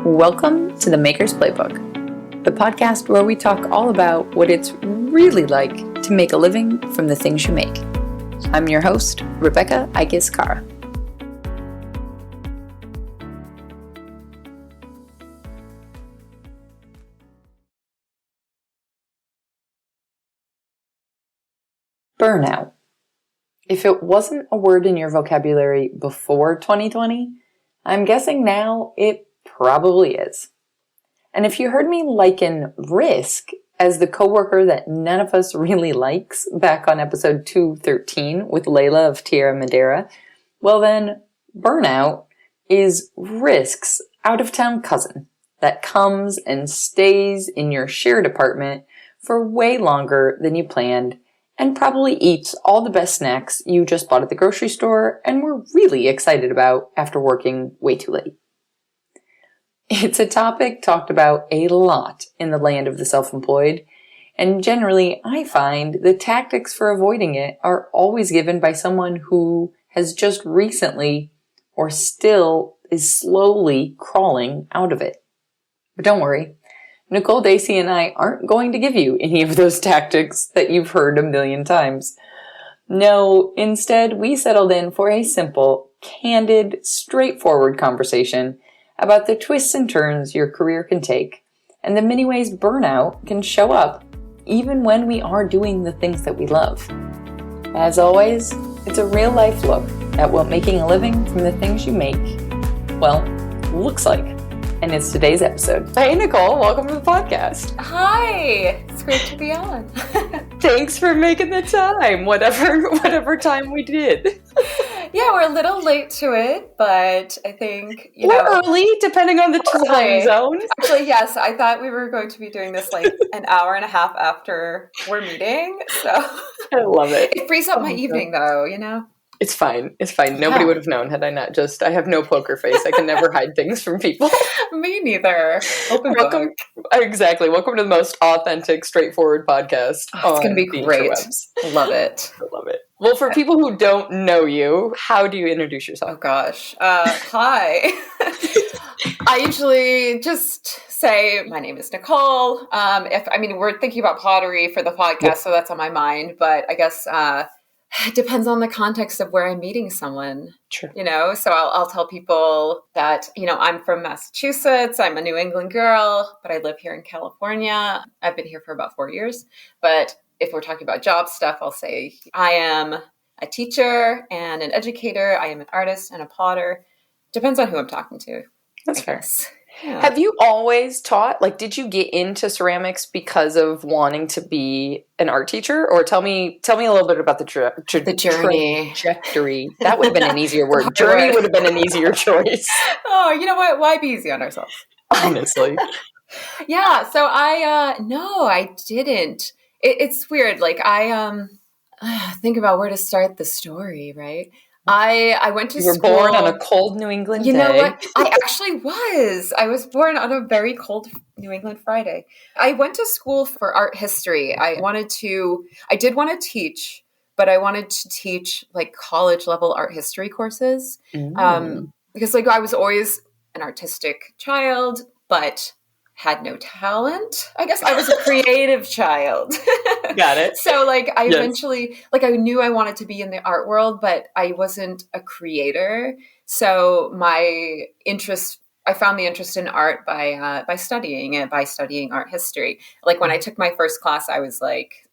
Welcome to the Maker's Playbook, the podcast where we talk all about what it's really like to make a living from the things you make. I'm your host, Rebecca Ikes-Kara. Burnout. If it wasn't a word in your vocabulary before 2020, I'm guessing now it probably is. And if you heard me liken risk as the coworker that none of us really likes back on episode 213 with Layla of Tierra Madera, well then, burnout is risk's out-of-town cousin that comes and stays in your shared apartment for way longer than you planned and probably eats all the best snacks you just bought at the grocery store and were really excited about after working way too late. It's a topic talked about a lot in the land of the self-employed, and generally I find the tactics for avoiding it are always given by someone who has just recently or still is slowly crawling out of it. But don't worry. Nicole Dacey and I aren't going to give you any of those tactics that you've heard a million times. No, instead, we settled in for a simple, candid, straightforward conversation about the twists and turns your career can take and the many ways burnout can show up even when we are doing the things that we love. As always, it's a real-life look at what making a living from the things you make, well, looks like. And it's today's episode. Hey, Nicole, welcome to the podcast. Hi, it's great to be on. Thanks for making the time, whatever time we did. Yeah, we're a little late to it, but I think, we're early, depending on the time zone. Actually, yes, I thought we were going to be doing this like an hour and a half after we're meeting, so. I love it. It frees up my evening, though, you know? It's fine. Nobody would have known had I not I have no poker face. I can never hide things from people. Me neither. Welcome. Exactly. Welcome to the most authentic, straightforward podcast. Oh, it's going to be great. Love it. I love it. Well, for people who don't know you, how do you introduce yourself? Oh, gosh. Hi. I usually just say, my name is Nicole. We're thinking about pottery for the podcast, so that's on my mind. But I guess it depends on the context of where I'm meeting someone. Sure. So I'll tell people that, I'm from Massachusetts. I'm a New England girl, but I live here in California. I've been here for about 4 years. But if we're talking about job stuff, I'll say I am a teacher and an educator. I am an artist and a potter. Depends on who I'm talking to. That's fair. Yeah. Have you always taught? Did you get into ceramics because of wanting to be an art teacher? Or tell me a little bit about the journey. Trajectory. That would have been an easier word. Journey would have been an easier choice. Oh, you know what? Why be easy on ourselves? Honestly. Yeah. So I didn't. It's weird. I think about where to start the story, right? I went to school. You were born on a cold New England day. You know what? I actually was. I was born on a very cold New England Friday. I went to school for art history. I did want to teach, but I wanted to teach college level art history courses. Because I was always an artistic child, but had no talent. I guess I was a creative child. Got it. So eventually, I knew I wanted to be in the art world, but I wasn't a creator. So I found the interest in art by studying it, by studying art history. When I took my first class, I was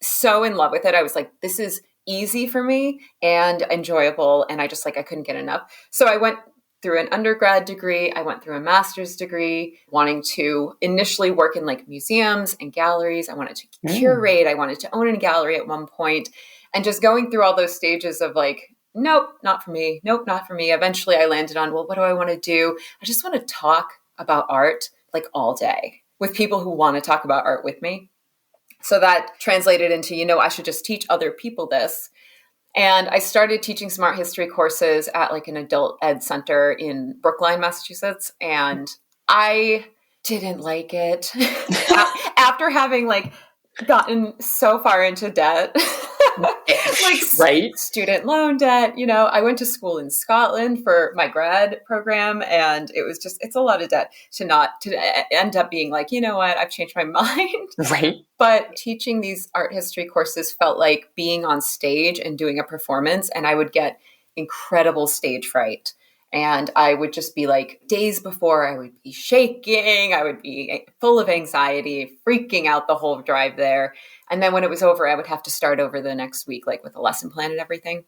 so in love with it. I was this is easy for me and enjoyable. And I just I couldn't get enough. So I went through an undergrad degree. I went through a master's degree, wanting to initially work in museums and galleries. I wanted to curate. I wanted to own a gallery at one point, and just going through all those stages of nope, not for me. Nope, not for me. Eventually I landed on, well, what do I want to do? I just want to talk about art all day with people who want to talk about art with me. So that translated into, I should just teach other people this. And I started teaching some art history courses at an adult ed center in Brookline, Massachusetts. And I didn't like it. After having gotten so far into debt. like Right. student loan debt. I went to school in Scotland for my grad program, and it's a lot of debt to end up being like, you know what, I've changed my mind. Right. But teaching these art history courses felt like being on stage and doing a performance, and I would get incredible stage fright. And I would just be like, days before, I would be shaking. I would be full of anxiety, freaking out the whole drive there. And then when it was over, I would have to start over the next week, like with a lesson plan and everything.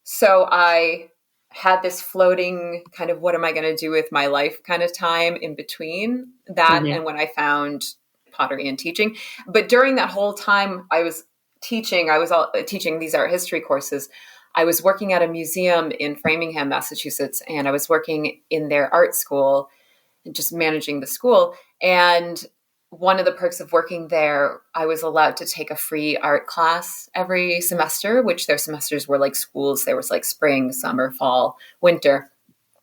So I had this floating kind of, what am I going to do with my life kind of time in between that and when I found pottery and teaching. But during that whole time I was teaching these art history courses. I was working at a museum in Framingham, Massachusetts, and I was working in their art school and just managing the school. And one of the perks of working there, I was allowed to take a free art class every semester, which their semesters were like schools. There was like spring, summer, fall, winter.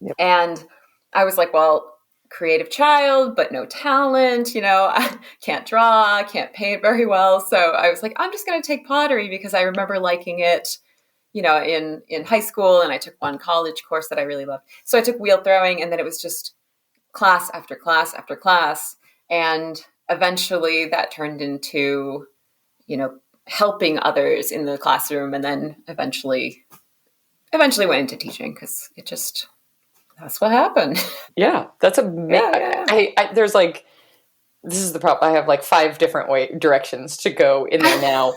Yep. And I was like, well, creative child, but no talent, I can't draw, can't paint very well. So I was like, I'm just going to take pottery because I remember liking it in high school, and I took one college course that I really loved. So I took wheel throwing, and then it was just class after class after class. And eventually that turned into, helping others in the classroom, and then eventually went into teaching because that's what happened. Yeah, that's there's like, this is the problem. I have like 5 different directions to go in there now.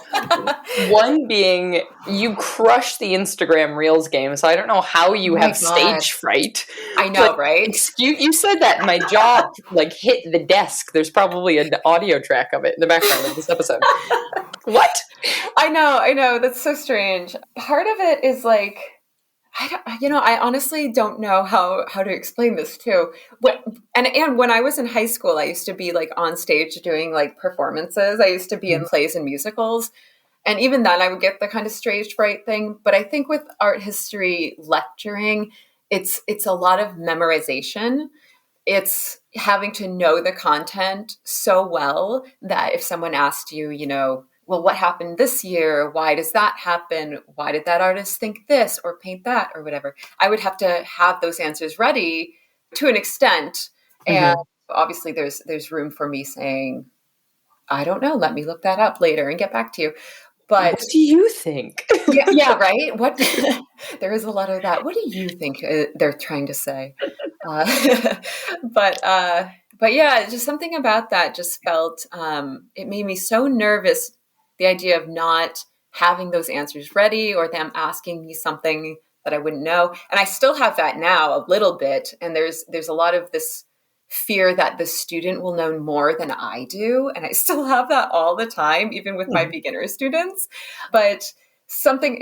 One being, you crush the Instagram Reels game, so I don't know how you have stage fright. I know, right? You said that, and my jaw like hit the desk. There's probably an audio track of it in the background of this episode. What? I know. That's so strange. Part of it is like, I honestly don't know how to explain this too. And when I was in high school, I used to be like on stage doing like performances. I used to be in plays and musicals. And even then I would get the kind of stage fright thing. But I think with art history lecturing, it's a lot of memorization. It's having to know the content so well that if someone asked you, well, what happened this year? Why does that happen? Why did that artist think this or paint that or whatever? I would have to have those answers ready to an extent. And obviously there's room for me saying, I don't know, let me look that up later and get back to you. But what do you think? yeah, right. There is a lot of that. What do you think they're trying to say? But yeah, just something about that just felt, it made me so nervous. The idea of not having those answers ready, or them asking me something that I wouldn't know. And I still have that now a little bit. And there's a lot of this fear that the student will know more than I do. And I still have that all the time, even with my beginner students. But something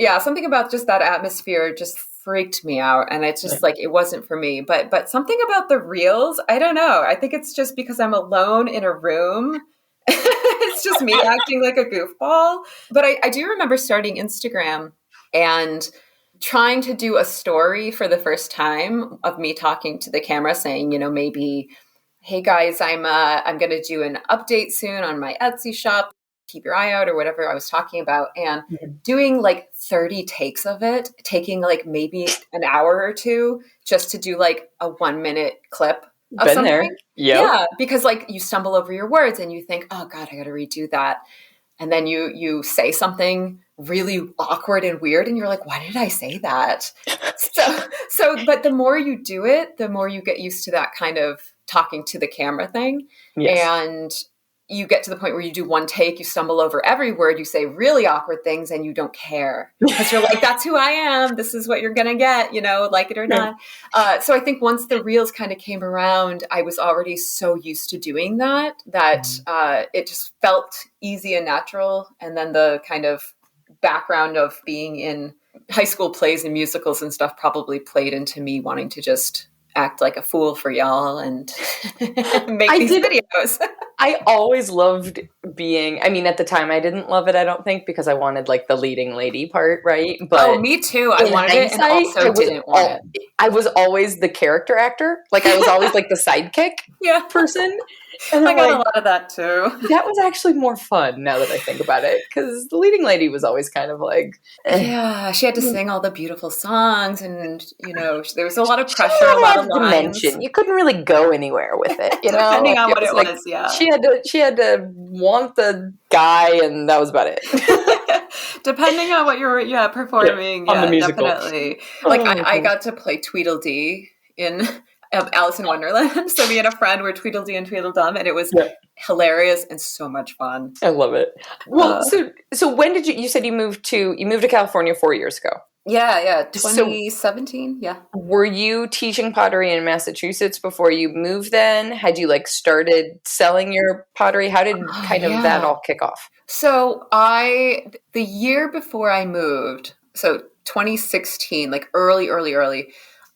about just that atmosphere just freaked me out. And it's just like, it wasn't for me. But something about the reels, I don't know. I think it's just because I'm alone in a room. It's just me acting like a goofball. But I do remember starting Instagram and trying to do a story for the first time of me talking to the camera saying, maybe, hey guys, I'm going to do an update soon on my Etsy shop. Keep your eye out, or whatever I was talking about, and doing like 30 takes of it, taking like maybe an hour or two just to do like a 1-minute clip of something. There. Yep. Yeah, because like you stumble over your words and you think, oh God, I got to redo that. And then you say something really awkward and weird, and you're like, why did I say that? But the more you do it, the more you get used to that kind of talking to the camera thing. Yes. And you get to the point where you do one take, you stumble over every word, you say really awkward things, and you don't care because you're like, that's who I am. This is what you're going to get, like it or not. So I think once the reels kind of came around, I was already so used to doing that it just felt easy and natural. And then the kind of background of being in high school plays and musicals and stuff probably played into me wanting to just act like a fool for y'all and make these videos. I always loved being, I mean, at the time I didn't love it, I don't think, because I wanted like the leading lady part, right? Oh, But me too. I in wanted it and hindsight, also didn't want it. I was always the character actor. Like I was always like the sidekick Yeah. person. And I I'm got a like, lot of that too. that was actually more fun now that I think about it, because the leading lady was always kind of like, Yeah, she had to sing all the beautiful songs, and there was a lot of she pressure, a lot had of a lines. dimension. You couldn't really go anywhere with it, you know? Depending Like on it what was it like was, yeah. she had to want the guy, and that was about it. Depending on what you're, performing, On the musical. definitely. Like Oh, I got to play Tweedledee in Alice in Wonderland. So me and a friend were Tweedledee and Tweedledum, and it was yeah. hilarious and so much fun. I love it. Well, so when did you said you moved to California 4 years ago? Yeah, So 2017, yeah. were you teaching pottery in Massachusetts before you moved then? Had you like started selling your pottery? How did Oh, kind of that yeah. all kick off? So the year before I moved, so 2016, like early,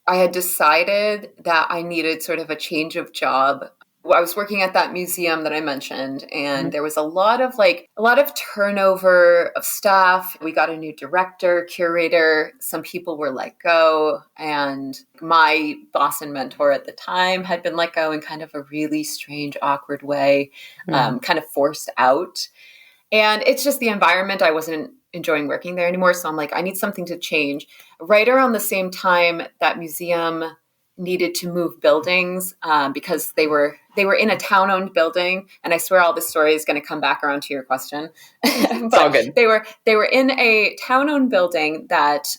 I had decided that I needed sort of a change of job. Well, I was working at that museum that I mentioned, and there was a lot of turnover of staff. We got a new director, curator. Some people were let go, and my boss and mentor at the time had been let go in kind of a really strange, awkward way, kind of forced out. And it's just the environment. I wasn't enjoying working there anymore. So I'm like, I need something to change. Right around the same time, that museum needed to move buildings because they were in a town-owned building. And I swear all this story is going to come back around to your question. It's all good. They were in a town-owned building that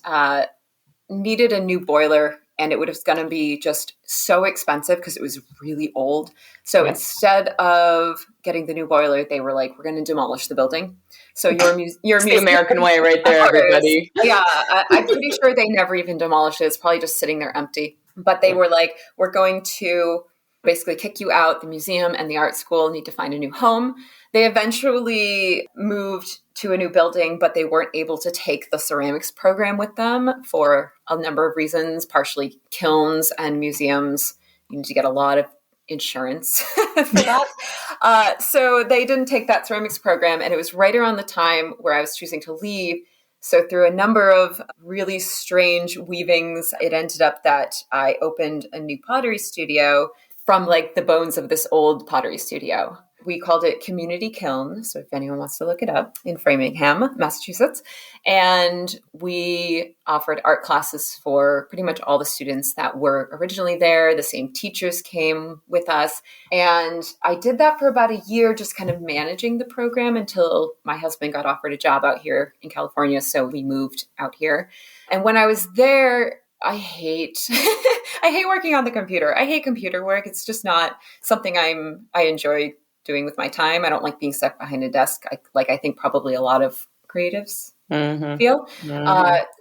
needed a new boiler, and it was going to be just so expensive because it was really old. So instead of getting the new boiler, they were like, we're going to demolish the building. So your It's the American way right there, everybody. Yeah, I'm pretty sure they never even demolished it. It's probably just sitting there empty. But they were like, we're going to basically kick you out. The museum and the art school need to find a new home. They eventually moved to a new building, but they weren't able to take the ceramics program with them for a number of reasons, partially kilns and museums. You need to get a lot of insurance for that. So they didn't take that ceramics program, and it was right around the time where I was choosing to leave. So through a number of really strange weavings, it ended up that I opened a new pottery studio from like the bones of this old pottery studio. We called it Community Kiln. So if anyone wants to look it up, in Framingham, Massachusetts. And we offered art classes for pretty much all the students that were originally there. The same teachers came with us. And I did that for about a year, just kind of managing the program until my husband got offered a job out here in California. So we moved out here. And when I was there, I hate working on the computer. I hate computer work. It's just not something I enjoy doing with my time. I don't like being stuck behind a desk. I think probably a lot of creatives feel.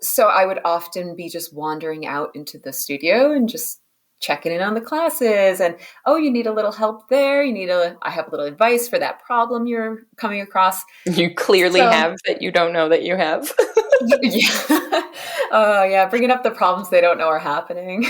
So I would often be just wandering out into the studio and just checking in on the classes. And, oh, you need a little help there. I have a little advice for that problem you're coming across. You clearly have that you don't know that you have. Yeah. Oh, yeah. Bringing up the problems they don't know are happening.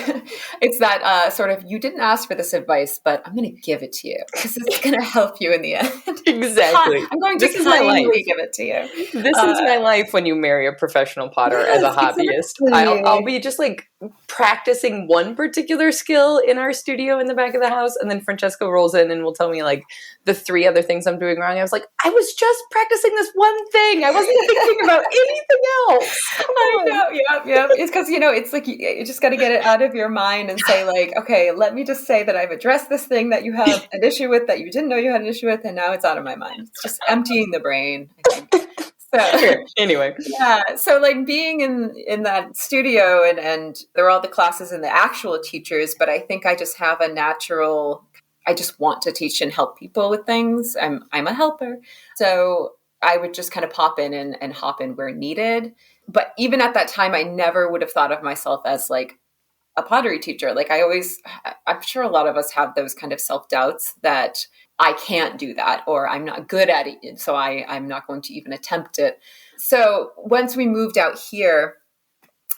It's that sort of, you didn't ask for this advice, but I'm going to give it to you because it's going to help you in the end. Exactly. I'm going to kindly give it to you. This is my life when you marry a professional potter as a hobbyist. Exactly. I'll be just like practicing one particular skill in our studio in the back of the house, and then Francesco rolls in and will tell me like the 3 other things I'm doing wrong. I was like, I was just practicing this one thing. I wasn't thinking about anything else. I know. Yeah. It's because, it's like you just got to get it out of your mind and say like, okay, let me just say that I've addressed this thing that you have an issue with, that you didn't know you had an issue with, and now it's out of my mind. It's just emptying the brain, I think. So anyway, yeah. So like being in that studio and there are all the classes and the actual teachers, but I think I just have a natural. I just want to teach and help people with things. I'm a helper, so I would just kind of pop in and hop in where needed. But even at that time, I never would have thought of myself as like a pottery teacher. Like I'm sure a lot of us have those kind of self-doubts that I can't do that, or I'm not good at it, so I'm not going to even attempt it. So once we moved out here,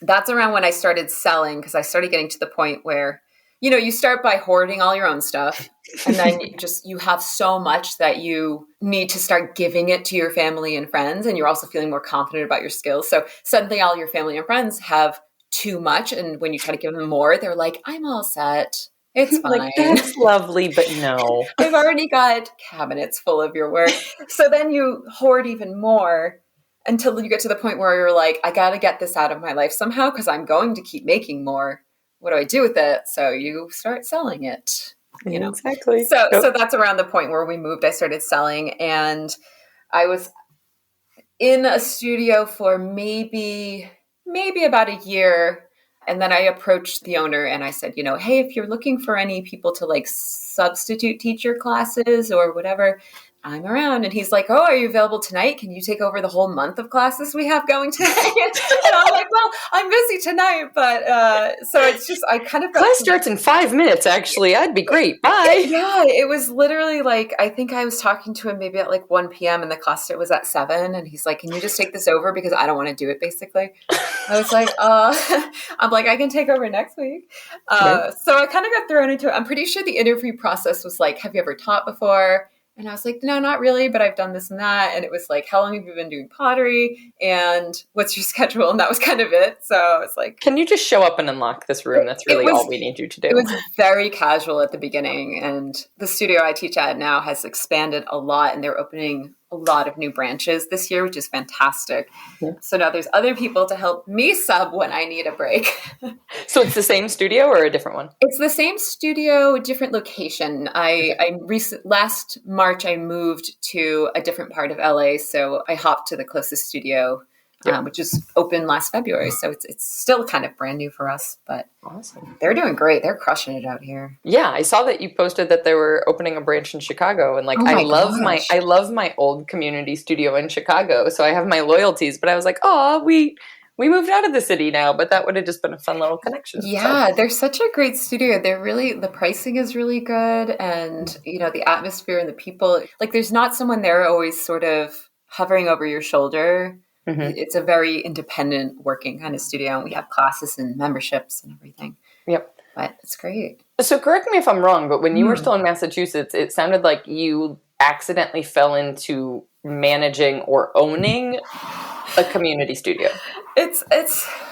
that's around when I started selling, because I started getting to the point where you start by hoarding all your own stuff. And then you have so much that you need to start giving it to your family and friends. And you're also feeling more confident about your skills. So suddenly all your family and friends have too much. And when you try to give them more, they're like, I'm all set. It's fine. Like, that's lovely, but no. I've already got cabinets full of your work. So then you hoard even more until you get to the point where you're like, I got to get this out of my life somehow because I'm going to keep making more. What do I do with it? So you start selling it. Exactly. So that's around the point where we moved. I started selling, and I was in a studio for maybe about a year. And then I approached the owner and I said, hey, if you're looking for any people to like substitute teacher classes or whatever, I'm around. And he's like, oh, are you available tonight? Can you take over the whole month of classes we have going today? And I'm like, well, I'm busy tonight. But so it's just, I kind of got... Class starts in 5 minutes, actually. I'd be great. Bye. Yeah, it was literally like, I think I was talking to him maybe at like 1 p.m. and the class start was at 7. And he's like, can you just take this over? Because I don't want to do it, basically. I was like, I'm like, I can take over next week. Sure. So I kind of got thrown into it. I'm pretty sure the interview process was like, have you ever taught before? And I was like, no, not really, but I've done this and that. And it was like, how long have you been doing pottery? And what's your schedule? And that was kind of it. So I was like, can you just show up and unlock this room? That's really all we need you to do. It was very casual at the beginning. And the studio I teach at now has expanded a lot. And they're opening a lot of new branches this year, which is fantastic. Yeah. So now there's other people to help me sub when I need a break. So it's the same studio or a different one? It's the same studio, different location. Last March, I moved to a different part of LA. So I hopped to the closest studio, which is open last February. So it's still kind of brand new for us, but awesome. They're doing great. They're crushing it out here. Yeah, I saw that you posted that they were opening a branch in Chicago, and I love my old community studio in Chicago. So I have my loyalties, but I was like, oh, we moved out of the city now, but that would have just been a fun little connection. Yeah, They're such a great studio. The pricing is really good, and the atmosphere and the people. Like, there's not someone there always sort of hovering over your shoulder. Mm-hmm. It's a very independent working kind of studio, and we have classes and memberships and everything. Yep. But it's great. So correct me if I'm wrong, but when you were still in Massachusetts, it sounded like you accidentally fell into managing or owning a community studio. It's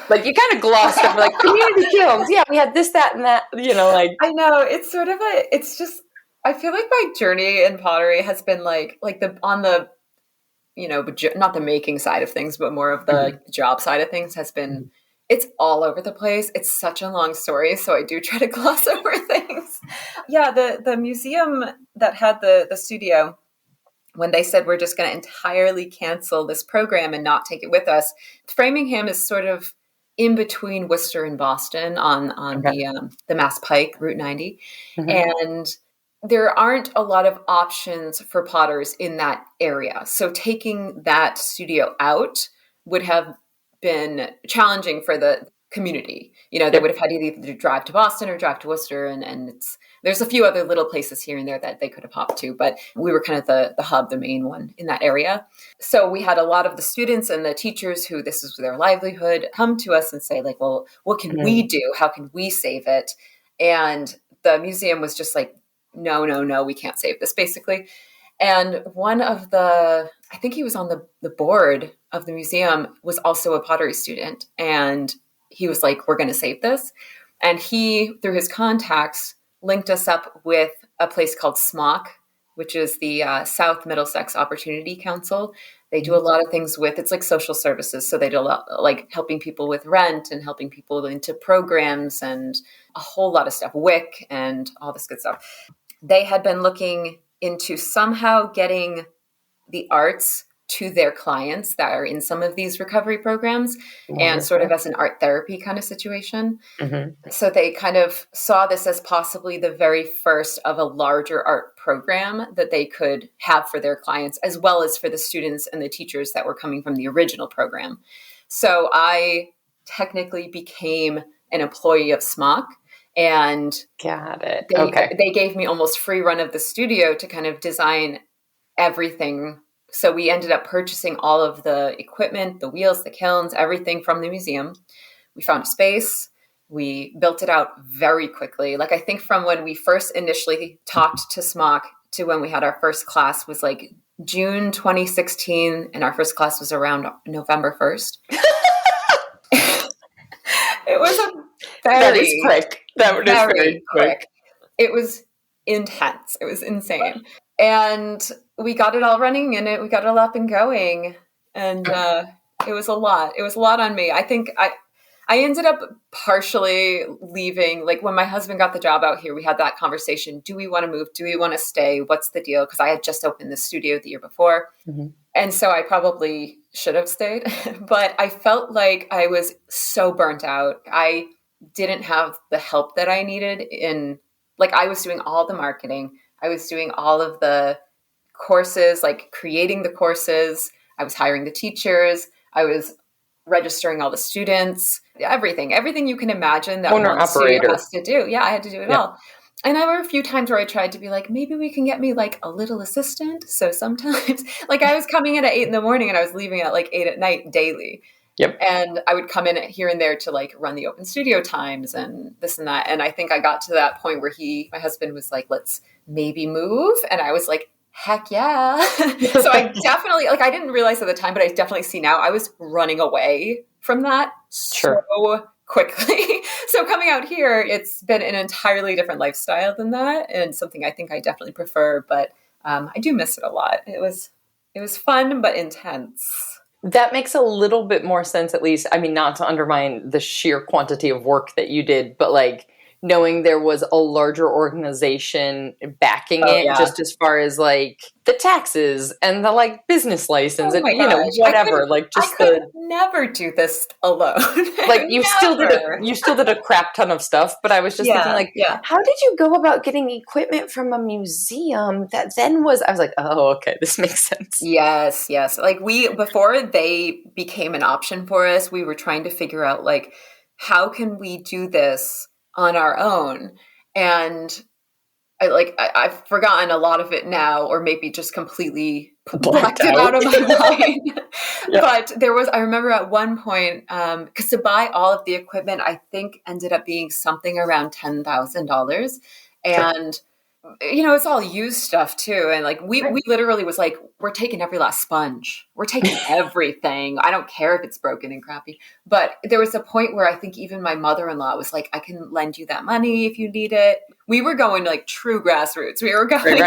like you kind of glossed over like community guilds. Yeah, we had this, that, and that, like. I know. It's sort of it's just, I feel like my journey in pottery has been like on the, not the making side of things, but more of the job side of things has been, it's all over the place. It's such a long story, so I do try to gloss over things. Yeah, the museum that had the studio, when they said we're just going to entirely cancel this program and not take it with us, Framingham is sort of in between Worcester and Boston on the Mass Pike, Route 90. Mm-hmm. And there aren't a lot of options for potters in that area. So taking that studio out would have been challenging for the community. They would have had to either drive to Boston or drive to Worcester, and there's a few other little places here and there that they could have hopped to, but we were kind of the hub, the main one in that area. So we had a lot of the students and the teachers who this is their livelihood come to us and say like, well, what can we do? How can we save it? And the museum was just like, no, we can't save this, basically. And one of I think he was on the board of the museum, was also a pottery student. And he was like, we're going to save this. And he, through his contacts, linked us up with a place called SMOC, which is the South Middlesex Opportunity Council. They do a lot of things it's like social services. So they do a lot like helping people with rent and helping people into programs and a whole lot of stuff, WIC and all this good stuff. They had been looking into somehow getting the arts to their clients that are in some of these recovery programs and sort of as an art therapy kind of situation. Mm-hmm. So they kind of saw this as possibly the very first of a larger art program that they could have for their clients, as well as for the students and the teachers that were coming from the original program. So I technically became an employee of SMOC. And got it. They gave me almost free run of the studio to kind of design everything. So we ended up purchasing all of the equipment, the wheels, the kilns, everything from the museum. We found a space. We built it out very quickly. Like, I think from when we first initially talked to Smock to when we had our first class was like June 2016, and our first class was around November 1st. It was a That is quick. That is very quick. It was intense. It was insane. And we got it all running and we got it all up and going. And it was a lot. It was a lot on me. I think I ended up partially leaving. Like, when my husband got the job out here, we had that conversation. Do we want to move? Do we want to stay? What's the deal? Because I had just opened the studio the year before. Mm-hmm. And so I probably should have stayed. But I felt like I was so burnt out. I didn't have the help that I needed like, I was doing all the marketing. I was doing all of the courses, like creating the courses. I was hiring the teachers. I was registering all the students, everything you can imagine that one studio has to do. Yeah, I had to do it all. And there were a few times where I tried to be like, maybe we can get me like a little assistant. So sometimes, like, I was coming in at 8 a.m. and I was leaving at like 8 p.m. daily. Yep. And I would come in here and there to like run the open studio times and this and that. And I think I got to that point where my husband was like, let's maybe move. And I was like, heck yeah. So I definitely, like, I didn't realize at the time, but I definitely see now I was running away from that so quickly. So coming out here, it's been an entirely different lifestyle than that, and something I think I definitely prefer, but I do miss it a lot. It was fun, but intense. That makes a little bit more sense, at least. I mean, not to undermine the sheer quantity of work that you did, but like knowing there was a larger organization backing just as far as like the taxes and the like business license and whatever. Like, just I could never do this alone. Like, you still did a crap ton of stuff, but I was just thinking, like, how did you go about getting equipment from a museum that then was? I was like, oh, okay, this makes sense. Yes. Like, before they became an option for us, we were trying to figure out, like, how can we do this on our own? And I've forgotten a lot of it now, or maybe just completely blocked it out of my mind. But I remember at one point, because to buy all of the equipment, I think ended up being something around $10,000. And it's all used stuff too. And like, we literally was like, we're taking every last sponge. We're taking everything. I don't care if it's broken and crappy. But there was a point where I think even my mother-in-law was like, I can lend you that money if you need it. We were going like true grassroots. We were going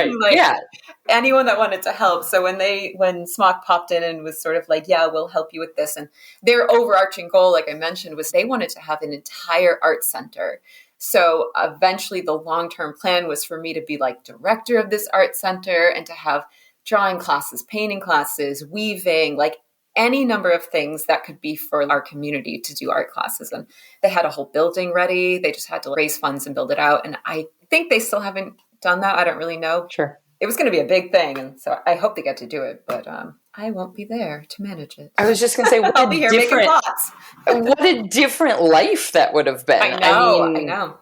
anyone that wanted to help. So when Smock popped in and was sort of like, yeah, we'll help you with this. And their overarching goal, like I mentioned, was they wanted to have an entire art center. So eventually the long-term plan was for me to be like director of this art center and to have drawing classes, painting classes, weaving, like any number of things that could be for our community to do art classes. And they had a whole building ready. They just had to raise funds and build it out. And I think they still haven't done that. I don't really know. Sure. It was going to be a big thing. And so I hope they get to do it, but I won't be there to manage it. I was just going to say, I'll be here making plots. What a different life that would have been. I know.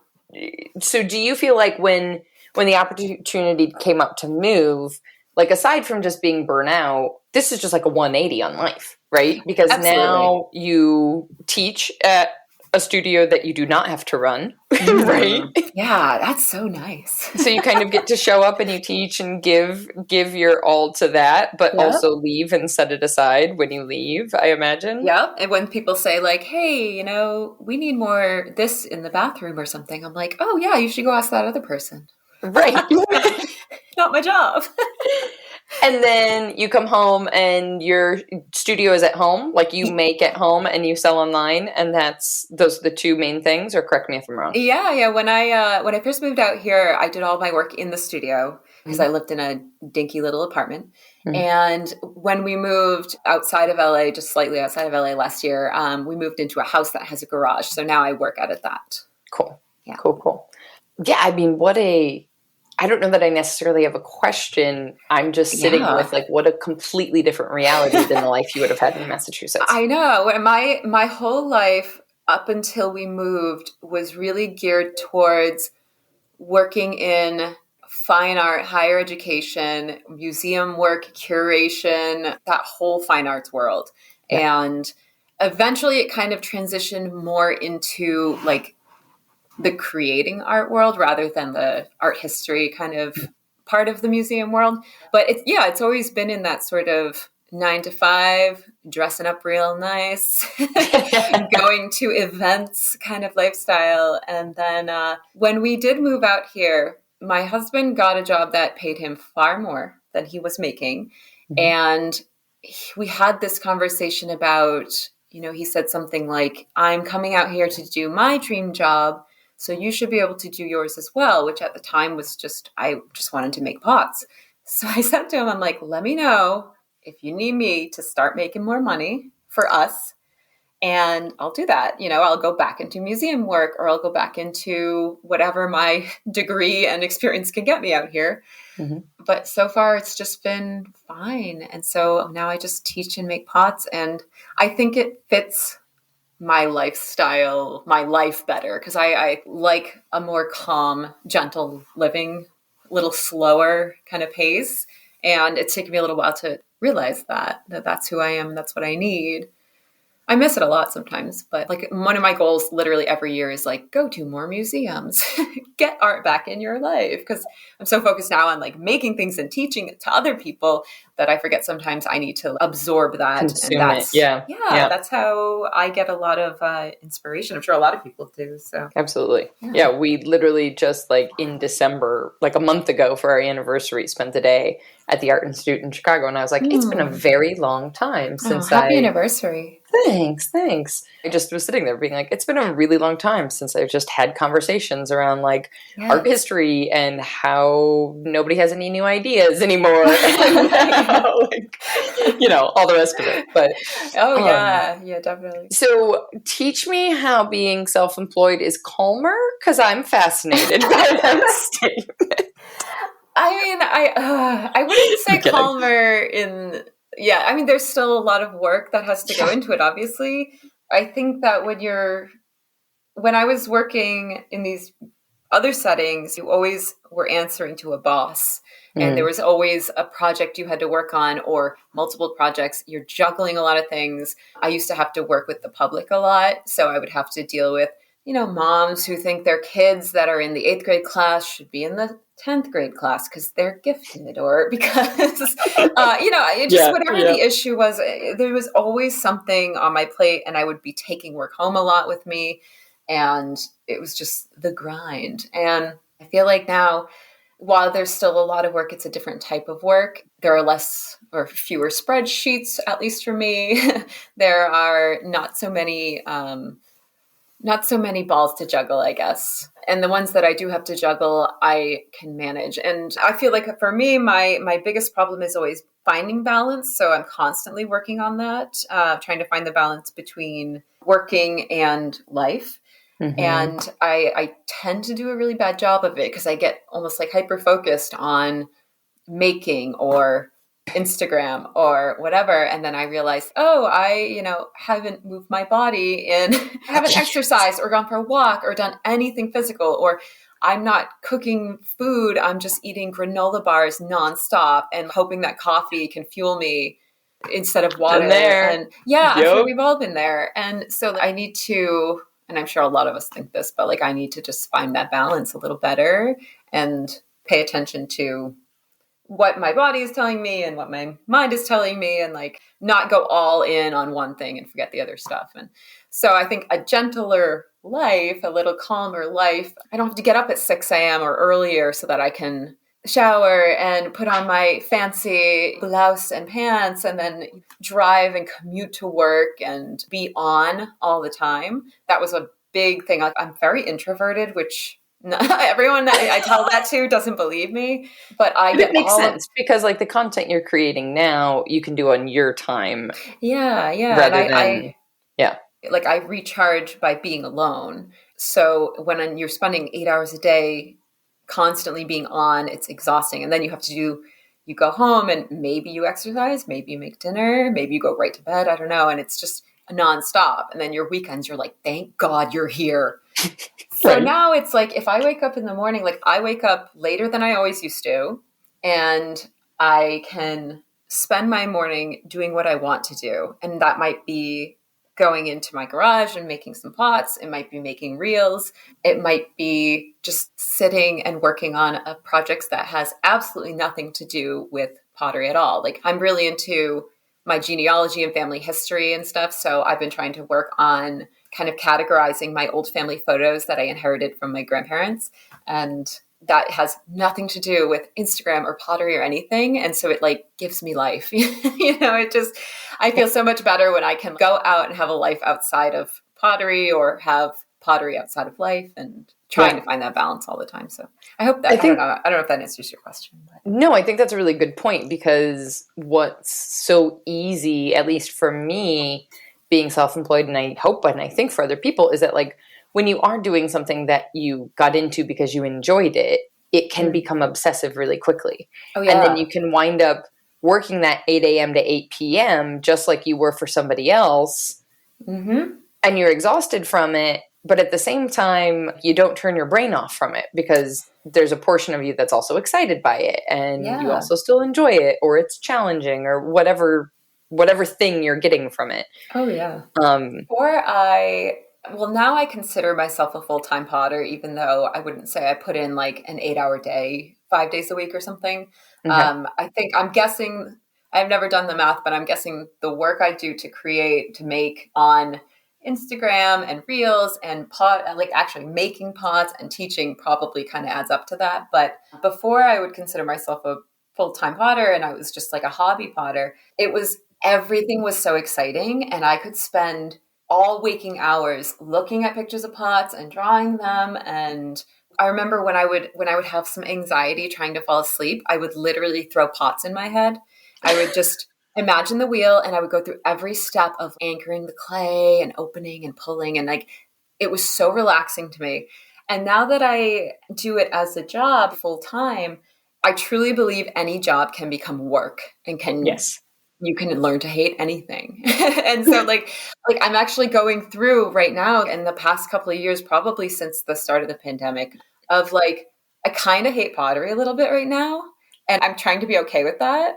So do you feel like when the opportunity came up to move, like, aside from just being burnout, this is just like a 180 on life, right? Because now you teach at a studio that you do not have to run, right? Yeah, that's so nice. So you kind of get to show up and you teach and give your all to that, but also leave and set it aside when you leave, I imagine. Yeah. And when people say like, hey, we need more this in the bathroom or something, I'm like, oh yeah, you should go ask that other person. Right. Not my job. And then you come home and your studio is at home, like you make at home and you sell online, and those are the two main things, or correct me if I'm wrong. Yeah. When I first moved out here, I did all my work in the studio because I lived in a dinky little apartment. Mm-hmm. And when we moved outside of LA, just slightly outside of LA last year, we moved into a house that has a garage. So now I work out of that. Cool. Yeah. Cool. Yeah, I mean, I don't know that I necessarily have a question. I'm just sitting with like, what a completely different reality than the life you would have had in Massachusetts. I know. And my whole life up until we moved was really geared towards working in fine art, higher education, museum work, curation, that whole fine arts world. Yeah. And eventually it kind of transitioned more into like the creating art world rather than the art history kind of part of the museum world. But it's always been in that sort of 9 to 5, dressing up real nice, going to events kind of lifestyle. And then when we did move out here, my husband got a job that paid him far more than he was making. And we had this conversation about, he said something like, I'm coming out here to do my dream job, so you should be able to do yours as well, which at the time was I just wanted to make pots. So I said to him, I'm like, let me know if you need me to start making more money for us. And I'll do that. I'll go back into museum work, or I'll go back into whatever my degree and experience can get me out here. But so far it's just been fine. And so now I just teach and make pots, and I think it fits my lifestyle, my life better, because I like a more calm, gentle living, a little slower kind of pace. And it's taken me a little while to realize that that's who I am and that's what I need. I miss it a lot sometimes, but like one of my goals literally every year is like, go to more museums, get art back in your life. Because I'm so focused now on like making things and teaching it to other people that I forget sometimes I need to absorb that. Consume and it. Yeah. That's how I get a lot of inspiration. I'm sure a lot of people do. So Absolutely. Yeah. We literally just like in December, like a month ago for our anniversary, spent the day at the Art Institute in Chicago. And I was like, it's been a very long time since happy anniversary. Thanks. I just was sitting there being like, it's been a really long time since I've just had conversations around like art history and how nobody has any new ideas anymore. And all the rest of it. But yeah, definitely. So teach me how being self-employed is calmer, because I'm fascinated by that statement. I mean, I wouldn't say calmer there's still a lot of work that has to go into it, obviously. I think that when I was working in these other settings, you always were answering to a boss. And there was always a project you had to work on, or multiple projects. You're juggling a lot of things. I used to have to work with the public a lot. So I would have to deal with, moms who think their kids that are in the 8th grade class should be in the 10th grade class because they're gifted, or because, whatever the issue was, there was always something on my plate, and I would be taking work home a lot with me. And it was just the grind. And I feel like now, while there's still a lot of work, it's a different type of work. There are less or fewer spreadsheets, at least for me. There are not so many balls to juggle, I guess. And the ones that I do have to juggle, I can manage. And I feel like for me, my biggest problem is always finding balance. So I'm constantly working on that, trying to find the balance between working and life. And I tend to do a really bad job of it because I get almost like hyper-focused on making or Instagram or whatever. And then I realize, I, haven't moved my body and haven't exercised or gone for a walk or done anything physical, or I'm not cooking food. I'm just eating granola bars nonstop and hoping that coffee can fuel me instead of water. And I'm sure we've all been there. And so I need to, and I'm sure a lot of us think this, but like I need to just find that balance a little better and pay attention to what my body is telling me and what my mind is telling me, and like not go all in on one thing and forget the other stuff. And so I think a gentler life, a little calmer life, I don't have to get up at 6 a.m. or earlier so that I can shower and put on my fancy blouse and pants and then drive and commute to work and be on all the time. That was a big thing. I'm very introverted, which everyone that I tell that to doesn't believe me, but it makes sense because like the content you're creating now, you can do on your time. Like I recharge by being alone. So when you're spending 8 hours a day constantly being on, it's exhausting. And then you go home and maybe you exercise, maybe you make dinner, maybe you go right to bed. I don't know. And it's just nonstop. And then your weekends, you're like, thank God you're here. So now it's like, if I wake up in the morning, like I wake up later than I always used to, and I can spend my morning doing what I want to do. And that might be going into my garage and making some pots. It might be making reels. It might be just sitting and working on a project that has absolutely nothing to do with pottery at all. Like I'm really into my genealogy and family history and stuff. So I've been trying to work on kind of categorizing my old family photos that I inherited from my grandparents. And that has nothing to do with Instagram or pottery or anything. And so it like gives me life. I feel so much better when I can go out and have a life outside of pottery or have pottery outside of life, and trying to find that balance all the time. So I hope that, I don't know if that answers your question. But. No, I think that's a really good point, because what's so easy, at least for me, being self-employed, and I hope and I think for other people, is that like when you are doing something that you got into because you enjoyed it, it can become obsessive really quickly. Oh, yeah. And then you can wind up working that 8 a.m. to 8 p.m. just like you were for somebody else. Mm-hmm. And you're exhausted from it. But at the same time, you don't turn your brain off from it, because there's a portion of you that's also excited by it. And you also still enjoy it, or it's challenging, or whatever thing you're getting from it. Oh, yeah. Well, now I consider myself a full-time potter, even though I wouldn't say I put in like an 8-hour day, 5 days a week or something. Okay. I'm guessing, I've never done the math, but I'm guessing the work I do to create, to make on Instagram and reels and actually making pots and teaching probably kind of adds up to that. But before I would consider myself a full-time potter and I was just like a hobby potter, everything was so exciting, and I could spend all waking hours looking at pictures of pots and drawing them. And I remember when I would have some anxiety trying to fall asleep, I would literally throw pots in my head. I would just imagine the wheel, and I would go through every step of anchoring the clay and opening and pulling. And like, it was so relaxing to me. And now that I do it as a job full time, I truly believe any job can become work and you can learn to hate anything. And so like I'm actually going through right now in the past couple of years, probably since the start of the pandemic, of like, I kind of hate pottery a little bit right now. And I'm trying to be okay with that.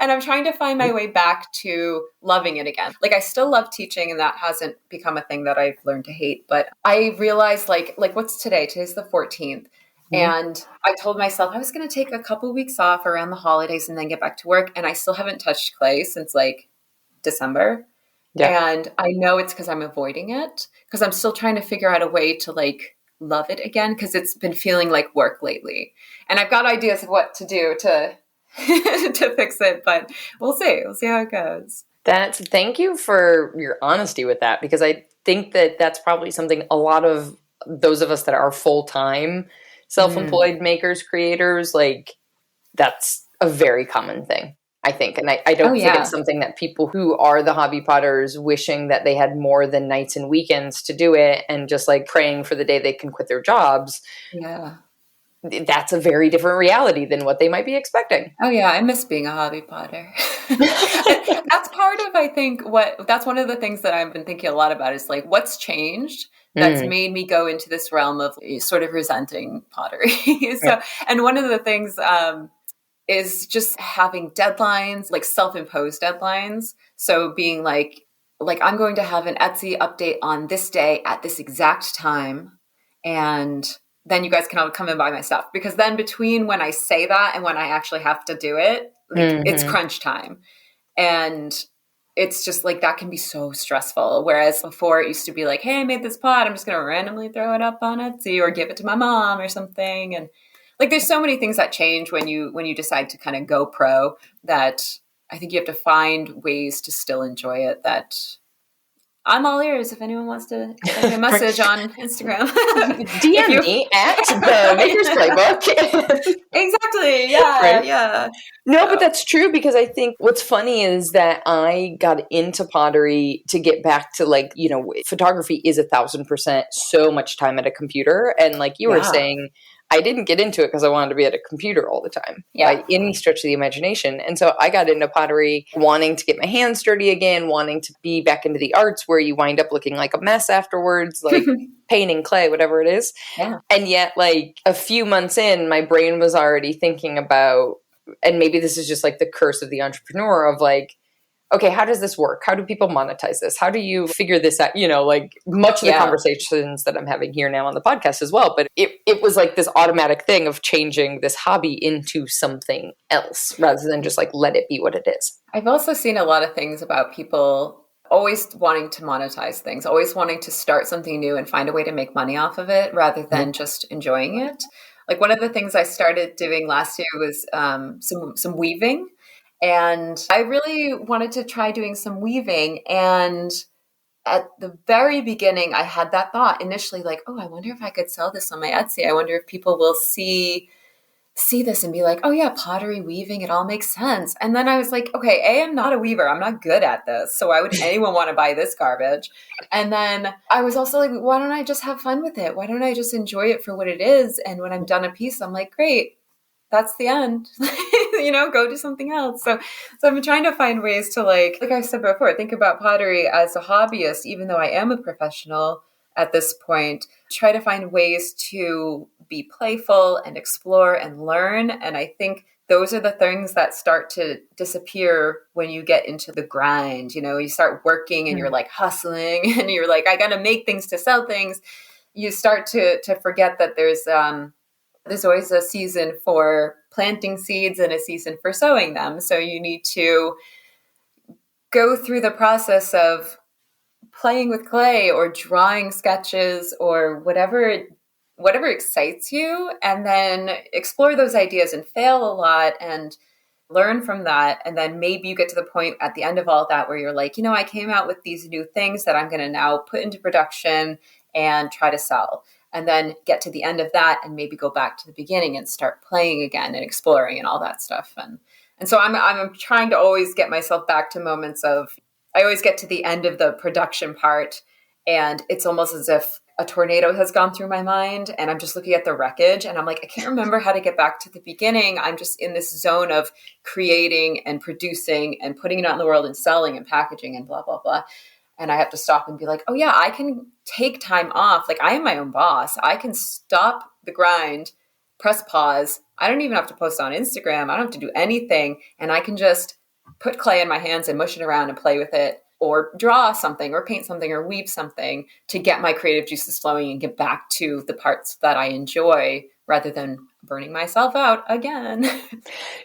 And I'm trying to find my way back to loving it again. Like I still love teaching, and that hasn't become a thing that I've learned to hate. But I realized like what's today? Today's the 14th. And I told myself I was going to take a couple weeks off around the holidays and then get back to work. And I still haven't touched clay since like December. Yeah. And I know it's because I'm avoiding it, because I'm still trying to figure out a way to like love it again, because it's been feeling like work lately. And I've got ideas of what to do to to fix it, but we'll see. We'll see how it goes. Thank you for your honesty with that, because I think that that's probably something a lot of those of us that are full-time self-employed makers, creators, like that's a very common thing, I think. And I don't think it's something that people who are the hobby potters wishing that they had more than nights and weekends to do it and just like praying for the day they can quit their jobs. Yeah. That's a very different reality than what they might be expecting. Oh yeah, I miss being a hobby potter. That's part of, I think, that's one of the things that I've been thinking a lot about is like, what's changed that's made me go into this realm of sort of resenting pottery. And one of the things is just having deadlines, like self-imposed deadlines. So being like I'm going to have an Etsy update on this day at this exact time, and then you guys can all come and buy my stuff. Because then between when I say that and when I actually have to do it, like, it's crunch time. And it's just like, that can be so stressful. Whereas before it used to be like, hey, I made this pot, I'm just going to randomly throw it up on Etsy or give it to my mom or something. And like, there's so many things that change when you decide to kind of go pro, that I think you have to find ways to still enjoy it. That I'm all ears if anyone wants to send me a message on Instagram. DM me at the Maker's Playbook. Exactly. Yeah. Right? Yeah. No, but that's true, because I think what's funny is that I got into pottery to get back to like, photography is 1,000% so much time at a computer. And like you were saying, I didn't get into it because I wanted to be at a computer all the time by any stretch of the imagination. And so I got into pottery wanting to get my hands dirty again, wanting to be back into the arts where you wind up looking like a mess afterwards, like painting clay, whatever it is. Yeah. And yet like a few months in, my brain was already thinking about, and maybe this is just like the curse of the entrepreneur of like, okay, how does this work? How do people monetize this? How do you figure this out? Like much of the conversations that I'm having here now on the podcast as well. But it was like this automatic thing of changing this hobby into something else rather than just like let it be what it is. I've also seen a lot of things about people always wanting to monetize things, always wanting to start something new and find a way to make money off of it rather than just enjoying it. Like one of the things I started doing last year was some weaving. And I really wanted to try doing some weaving. And at the very beginning, I had that thought initially, like, oh, I wonder if I could sell this on my Etsy. I wonder if people will see this and be like, oh yeah, pottery, weaving, it all makes sense. And then I was like, okay, A, I'm not a weaver. I'm not good at this. So why would anyone want to buy this garbage? And then I was also like, why don't I just have fun with it? Why don't I just enjoy it for what it is? And when I'm done a piece, I'm like, great, that's the end. Go do something else. So I've been trying to find ways to like I said before, think about pottery as a hobbyist, even though I am a professional at this point, try to find ways to be playful and explore and learn. And I think those are the things that start to disappear when you get into the grind. You start working and you're like hustling and you're like, I got to make things to sell things. You start to forget that there's always a season for planting seeds and a season for sowing them. So you need to go through the process of playing with clay or drawing sketches or whatever excites you, and then explore those ideas and fail a lot and learn from that. And then maybe you get to the point at the end of all that where you're like, I came out with these new things that I'm going to now put into production and try to sell. And then get to the end of that and maybe go back to the beginning and start playing again and exploring and all that stuff. And so I'm trying to always get myself back to moments of, I always get to the end of the production part and it's almost as if a tornado has gone through my mind and I'm just looking at the wreckage and I'm like, I can't remember how to get back to the beginning. I'm just in this zone of creating and producing and putting it out in the world and selling and packaging and blah, blah, blah. And I have to stop and be like, oh yeah, I can take time off. Like I am my own boss. I can stop the grind, press pause. I don't even have to post on Instagram. I don't have to do anything. And I can just put clay in my hands and mush it around and play with it or draw something or paint something or weave something to get my creative juices flowing and get back to the parts that I enjoy rather than burning myself out again.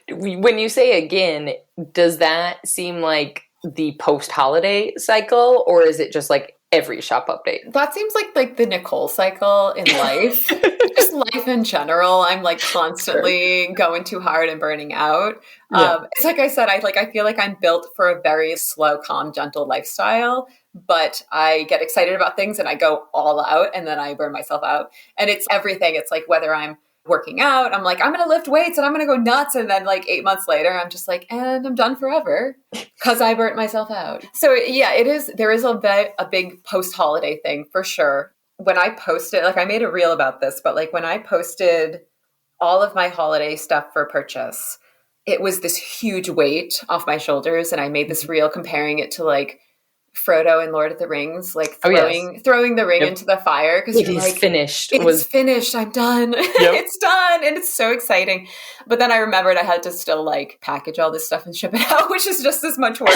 When you say again, does that seem like the post-holiday cycle, or is it just like every shop update? That seems like the Nicole cycle in life. Just life in general. I'm like constantly going too hard and burning out. It's like I said, I feel like I'm built for a very slow, calm, gentle lifestyle, but I get excited about things and I go all out and then I burn myself out. And it's everything. It's like whether I'm working out, I'm like, I'm going to lift weights and I'm going to go nuts. And then like 8 months later, I'm just like, and I'm done forever because I burnt myself out. So yeah, there is a big post-holiday thing for sure. When I posted, like I made a reel about this, but like when I posted all of my holiday stuff for purchase, it was this huge weight off my shoulders. And I made this reel comparing it to like Frodo in Lord of the Rings, like throwing the ring into the fire because you're like, finished. It's finished. I'm done. It's done. And it's so exciting. But then I remembered I had to still like package all this stuff and ship it out, which is just as much work.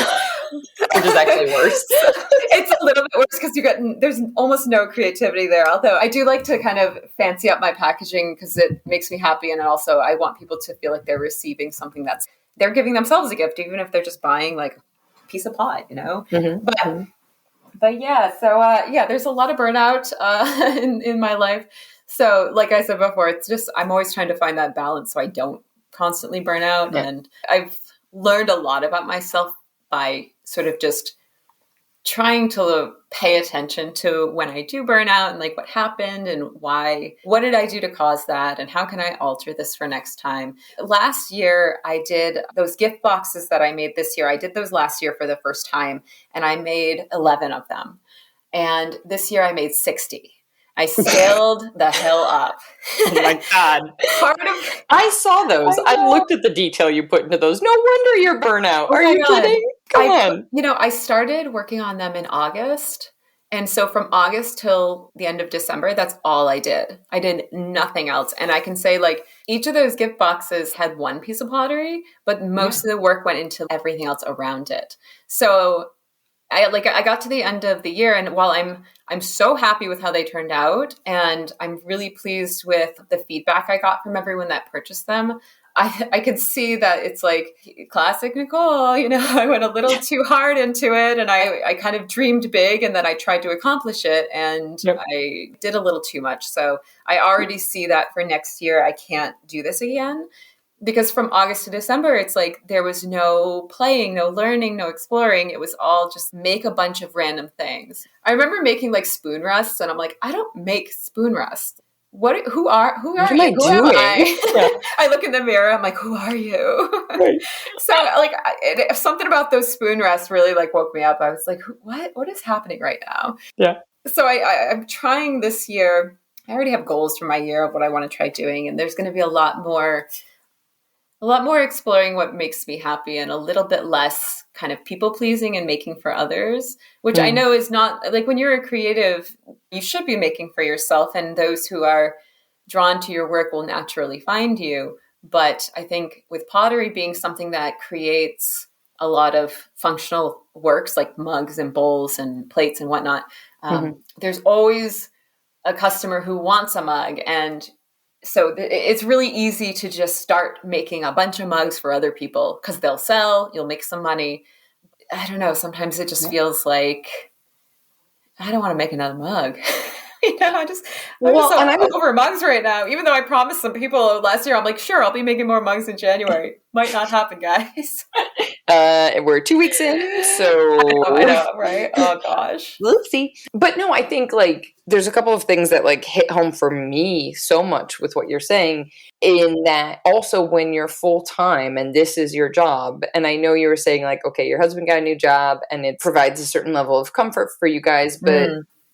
Which is actually worse. It's a little bit worse because there's almost no creativity there. Although I do like to kind of fancy up my packaging because it makes me happy. And also I want people to feel like they're receiving something they're giving themselves a gift, even if they're just buying like piece of pie, Mm-hmm. But yeah, so there's a lot of burnout in my life. So like I said before, it's just I'm always trying to find that balance so I don't constantly burn out. Yeah. And I've learned a lot about myself by sort of just trying to pay attention to when I do burn out and like what happened and why, what did I do to cause that? And how can I alter this for next time? Last year, I did those gift boxes that I made this year. I did those last year for the first time and I made 11 of them. And this year I made 60. I scaled the hell up. Oh my God. I saw those. I looked at the detail you put into those. No wonder you're burnout. Are you kidding? Come on. I started working on them in August And so from August till the end of December, that's all I did. I did nothing else. And I can say like each of those gift boxes had one piece of pottery, but most of the work went into everything else around it. So I got to the end of the year, and while I'm so happy with how they turned out, and I'm really pleased with the feedback I got from everyone that purchased them, I could see that it's like classic Nicole, I went a little too hard into it, and I kind of dreamed big, and then I tried to accomplish it, and I did a little too much. So I already see that for next year, I can't do this again. Because from August to December, it's like there was no playing, no learning, no exploring. It was all just make a bunch of random things. I remember making like spoon rests, and I'm like, I don't make spoon rests. Who are you? Who am I? I look in the mirror. I'm like, who are you? Right. So like, something about those spoon rests really like woke me up. I was like, what is happening right now? Yeah. So I'm trying this year. I already have goals for my year of what I want to try doing, and there's going to be a lot more exploring what makes me happy and a little bit less kind of people pleasing and making for others, which I know is not like when you're a creative, you should be making for yourself, and those who are drawn to your work will naturally find you. But I think with pottery being something that creates a lot of functional works like mugs and bowls and plates and whatnot, there's always a customer who wants a mug, and so it's really easy to just start making a bunch of mugs for other people because they'll sell, you'll make some money. I don't know. Sometimes it just feels like I don't want to make another mug. I'm just over mugs right now. Even though I promised some people last year, I'm like, sure, I'll be making more mugs in January. Might not happen, guys. We're 2 weeks in, so I know, right? Oh gosh, we'll see. But no, I think like there's a couple of things that like hit home for me so much with what you're saying. In that, also when you're full time and this is your job, and I know you were saying like, okay, your husband got a new job and it provides a certain level of comfort for you guys, but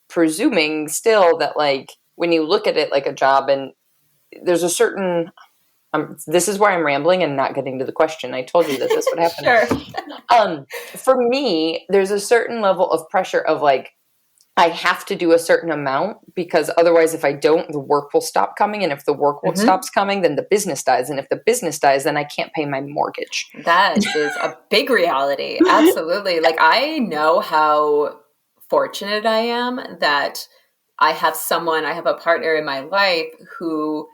presuming still that like when you look at it like a job, and there's a certain this is where I'm rambling and not getting to the question. I told you that this would happen. Sure. For me, there's a certain level of pressure of like, I have to do a certain amount because otherwise if I don't, the work will stop coming. And if the work stops coming, then the business dies. And if the business dies, then I can't pay my mortgage. That is a big reality. Absolutely. Like I know how fortunate I am that I have a partner in my life who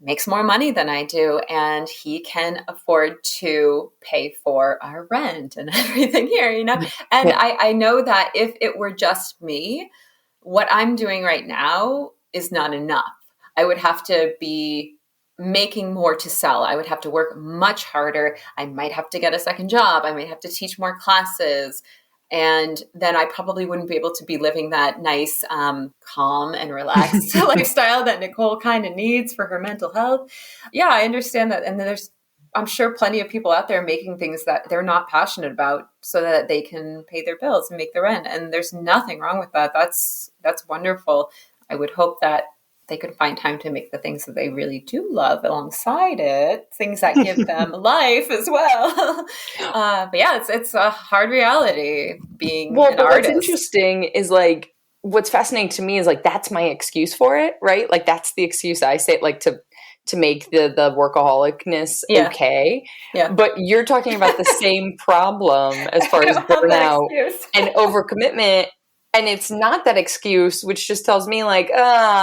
makes more money than I do, and he can afford to pay for our rent and everything here, And I know that if it were just me, what I'm doing right now is not enough. I would have to be making more to sell. I would have to work much harder. I might have to get a second job. I might have to teach more classes. And then I probably wouldn't be able to be living that nice, calm and relaxed lifestyle that Nicole kind of needs for her mental health. Yeah, I understand that. And I'm sure plenty of people out there making things that they're not passionate about so that they can pay their bills and make the rent. And there's nothing wrong with that. That's wonderful. I would hope that they could find time to make the things that they really do love alongside it, things that give them life as well. But yeah, it's a hard reality being an artist. What's interesting is like, what's fascinating to me is like, that's my excuse for it, right? Like that's the excuse I say, like to make the workaholicness okay. Yeah. But you're talking about the same problem as far as burnout and overcommitment. And it's not that excuse, which just tells me like,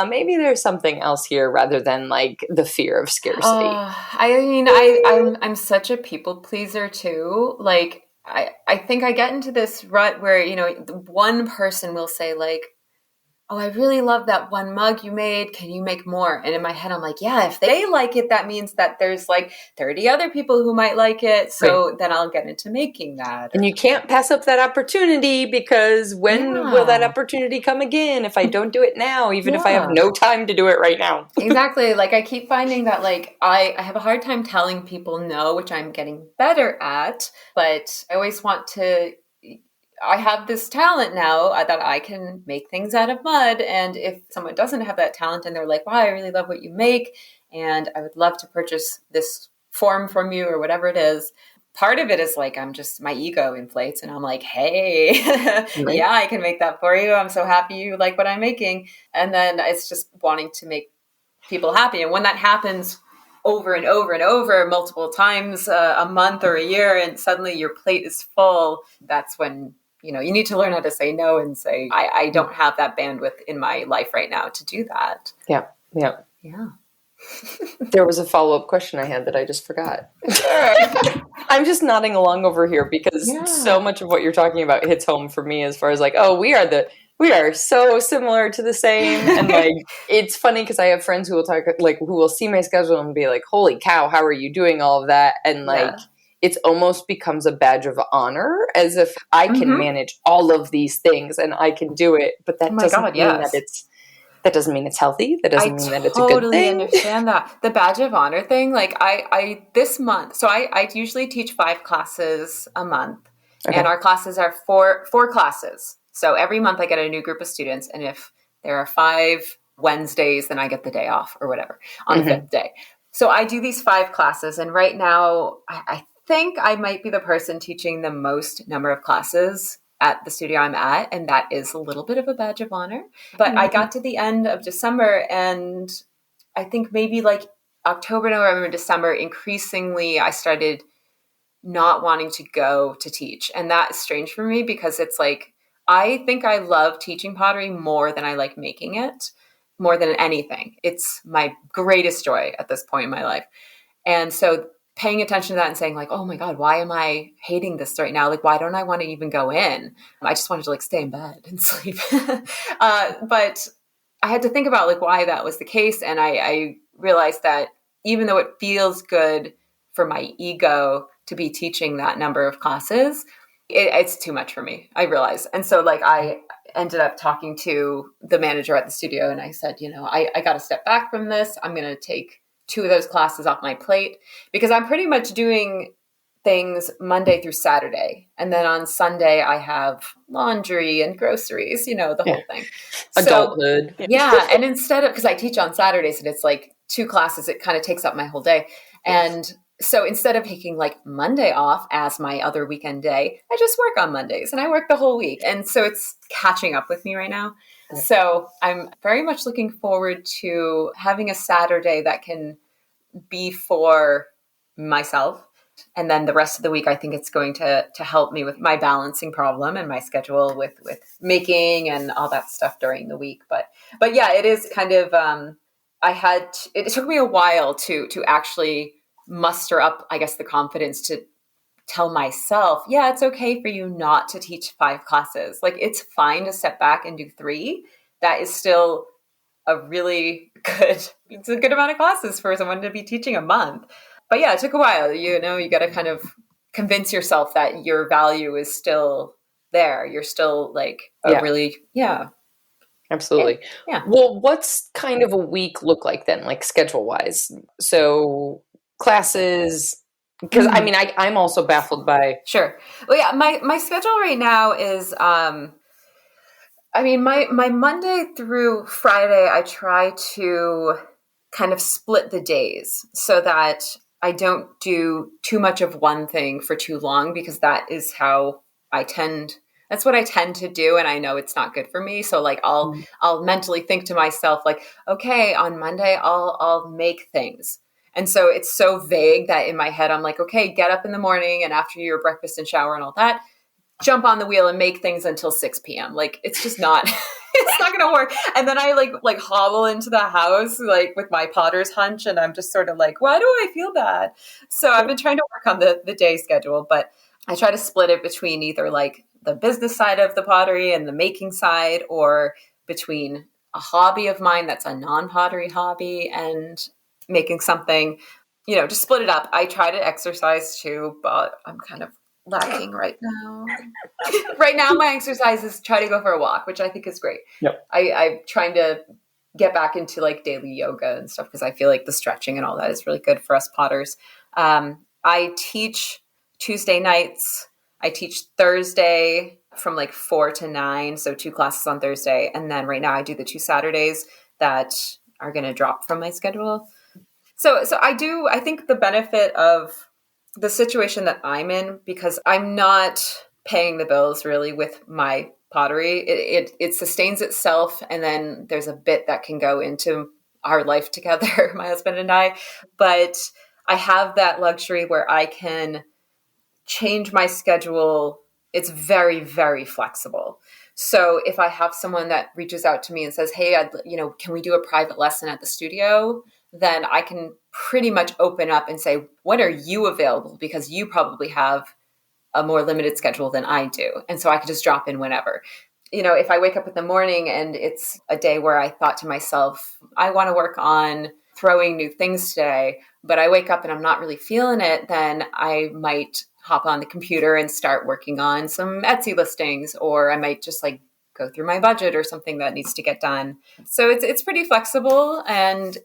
maybe there's something else here rather than like the fear of scarcity. I'm such a people pleaser too. Like, I think I get into this rut where, one person will say like, oh, I really love that one mug you made. Can you make more? And in my head, I'm like, yeah, if they like it, that means that there's like 30 other people who might like it. So then I'll get into making that. And you can't pass up that opportunity because when will that opportunity come again if I don't do it now, even if I have no time to do it right now? Exactly. Like I keep finding that like I have a hard time telling people no, which I'm getting better at, but I always want to. I have this talent now that I can make things out of mud. And if someone doesn't have that talent and they're like, wow, I really love what you make, and I would love to purchase this form from you or whatever it is, part of it is like, my ego inflates and I'm like, hey, Right. yeah, I can make that for you. I'm so happy you like what I'm making. And then it's just wanting to make people happy. And when that happens over and over and over multiple times a month or a year, and suddenly your plate is full, that's when, you need to learn how to say no and say, I don't have that bandwidth in my life right now to do that. Yeah. Yeah. Yeah. There was a follow-up question I had that I just forgot. Sure. I'm just nodding along over here because so much of what you're talking about hits home for me as far as like, oh, we are so similar to the same. And like, it's funny because I have friends who will talk, like, who will see my schedule and be like, holy cow, how are you doing all of that? And like, it's almost becomes a badge of honor, as if I can manage all of these things and I can do it. But that doesn't mean that doesn't mean it's healthy. That doesn't mean that it's a good thing. I totally understand that. The badge of honor thing, like I this month, so I usually teach 5 classes a month. Okay. And our classes are four classes. So every month I get a new group of students. And if there are 5 Wednesdays, then I get the day off or whatever on the 5th day. So I do these 5 classes. And right now, I think I might be the person teaching the most number of classes at the studio I'm at, and that is a little bit of a badge of honor. But I got to the end of December, and I think maybe like October, November, December, increasingly I started not wanting to go to teach. And that is strange for me because it's like, I think I love teaching pottery more than I like making it, more than anything. It's my greatest joy at this point in my life. And so paying attention to that and saying like, oh my God, why am I hating this right now? Like, why don't I want to even go in? I just wanted to like stay in bed and sleep. But I had to think about like why that was the case. And I realized that even though it feels good for my ego to be teaching that number of classes, it's too much for me, I realized. And so like I ended up talking to the manager at the studio and I said, I got to step back from this. I'm going to take 2 of those classes off my plate because I'm pretty much doing things Monday through Saturday. And then on Sunday, I have laundry and groceries, the whole thing. Adulthood. So, yeah. And instead of, because I teach on Saturdays and it's like 2 classes, it kind of takes up my whole day. And so instead of taking like Monday off as my other weekend day, I just work on Mondays and I work the whole week. And so it's catching up with me right now. So I'm very much looking forward to having a Saturday that can be for myself. And then the rest of the week, I think it's going to help me with my balancing problem and my schedule with making and all that stuff during the week. But yeah, it is kind of, it took me a while to actually muster up, I guess, the confidence to tell myself, yeah, it's okay for you not to teach 5 classes. Like, it's fine to step back and do 3. That is still it's a good amount of classes for someone to be teaching a month. But yeah, it took a while. You got to kind of convince yourself that your value is still there. You're still like Absolutely. Yeah. Well, what's kind of a week look like then, like schedule wise? So classes, because I mean, I'm also baffled by. Sure. Well, yeah, my schedule right now is, my Monday through Friday, I try to kind of split the days so that I don't do too much of one thing for too long, because that is how that's what I tend to do. And I know it's not good for me. So like, I'll mentally think to myself like, okay, on Monday, I'll make things. And so it's so vague that in my head, I'm like, okay, get up in the morning and after your breakfast and shower and all that, jump on the wheel and make things until 6 p.m. Like, it's just not, it's not going to work. And then I like hobble into the house, like with my potter's hunch. And I'm just sort of like, why do I feel bad? So I've been trying to work on the day schedule, but I try to split it between either like the business side of the pottery and the making side, or between a hobby of mine that's a non-pottery hobby and making something, just split it up. I try to exercise too, but I'm kind of lacking right now. Right now, my exercise is try to go for a walk, which I think is great. Yep. I'm trying to get back into like daily yoga and stuff because I feel like the stretching and all that is really good for us potters. I teach Tuesday nights. I teach Thursday from like 4 to 9. So 2 classes on Thursday. And then right now I do the 2 Saturdays that are going to drop from my schedule. So I think the benefit of the situation that I'm in, because I'm not paying the bills really with my pottery. It sustains itself, and then there's a bit that can go into our life together, my husband and I. But I have that luxury where I can change my schedule. It's very, very flexible. So if I have someone that reaches out to me and says, "Hey, can we do a private lesson at the studio?" Then I can pretty much open up and say, "When are you available?" Because you probably have a more limited schedule than I do. And so I could just drop in whenever. If I wake up in the morning and it's a day where I thought to myself, I want to work on throwing new things today, but I wake up and I'm not really feeling it, then I might hop on the computer and start working on some Etsy listings, or I might just like go through my budget or something that needs to get done. So it's pretty flexible, and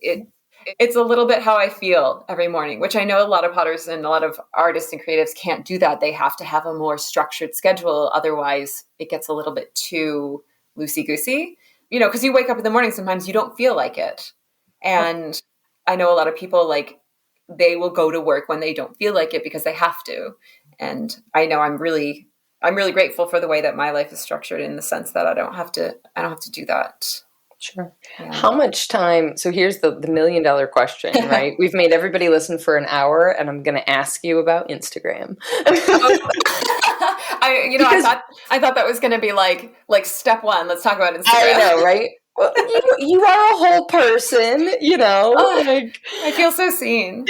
it's a little bit how I feel every morning, which I know a lot of potters and a lot of artists and creatives can't do that. They have to have a more structured schedule. Otherwise, it gets a little bit too loosey-goosey, because you wake up in the morning, sometimes you don't feel like it. And I know a lot of people, like, they will go to work when they don't feel like it because they have to. And I know I'm really grateful for the way that my life is structured, in the sense that I don't have to do that. Sure. Yeah. How much time? So here's the $1 million question, right? We've made everybody listen for an hour, and I'm going to ask you about Instagram. I thought that was going to be like step one. Let's talk about Instagram. I know, right? Well, you are a whole person, I feel so seen.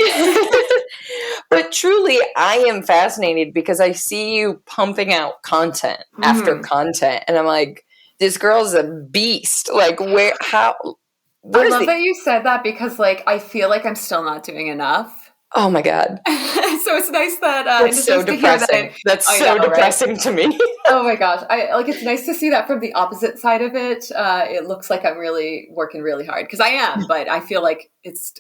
But truly, I am fascinated because I see you pumping out content after content, and I'm like, this girl's a beast. Like, I love that you said that, because like I feel like I'm still not doing enough. Oh my God. So it's nice that it's so depressing. That's so depressing to me. Oh my gosh. It's nice to see that from the opposite side of it. It looks like I'm really working really hard, because I am, but I feel like it's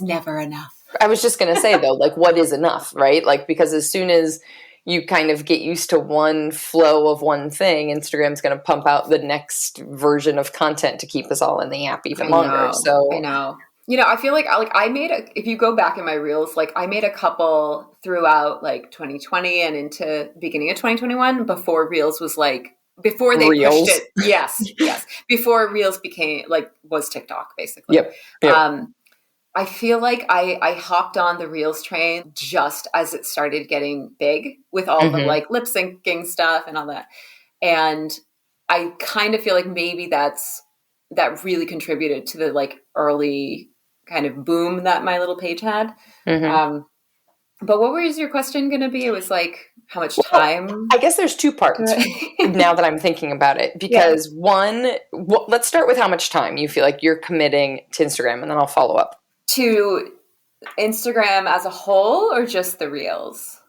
never enough. I was just going to say though, like, what is enough, right? Like, because as soon as you kind of get used to one flow of one thing, Instagram's going to pump out the next version of content to keep us all in the app even longer. So I know. I feel like I made if you go back in my reels, like I made a couple throughout like 2020 and into beginning of 2021 before Reels was like, before they Reels. pushed it. Yes. Before Reels became was TikTok basically. Yep. I feel like I hopped on the Reels train just as it started getting big with all the like lip syncing stuff and all that. And I kind of feel like maybe that really contributed to the like early kind of boom that my little page had. But what was your question going to be? It was like, how much time? I guess there's two parts now that I'm thinking about it. Because one, let's start with how much time you feel like you're committing to Instagram, and then I'll follow up. To Instagram as a whole, or just the Reels?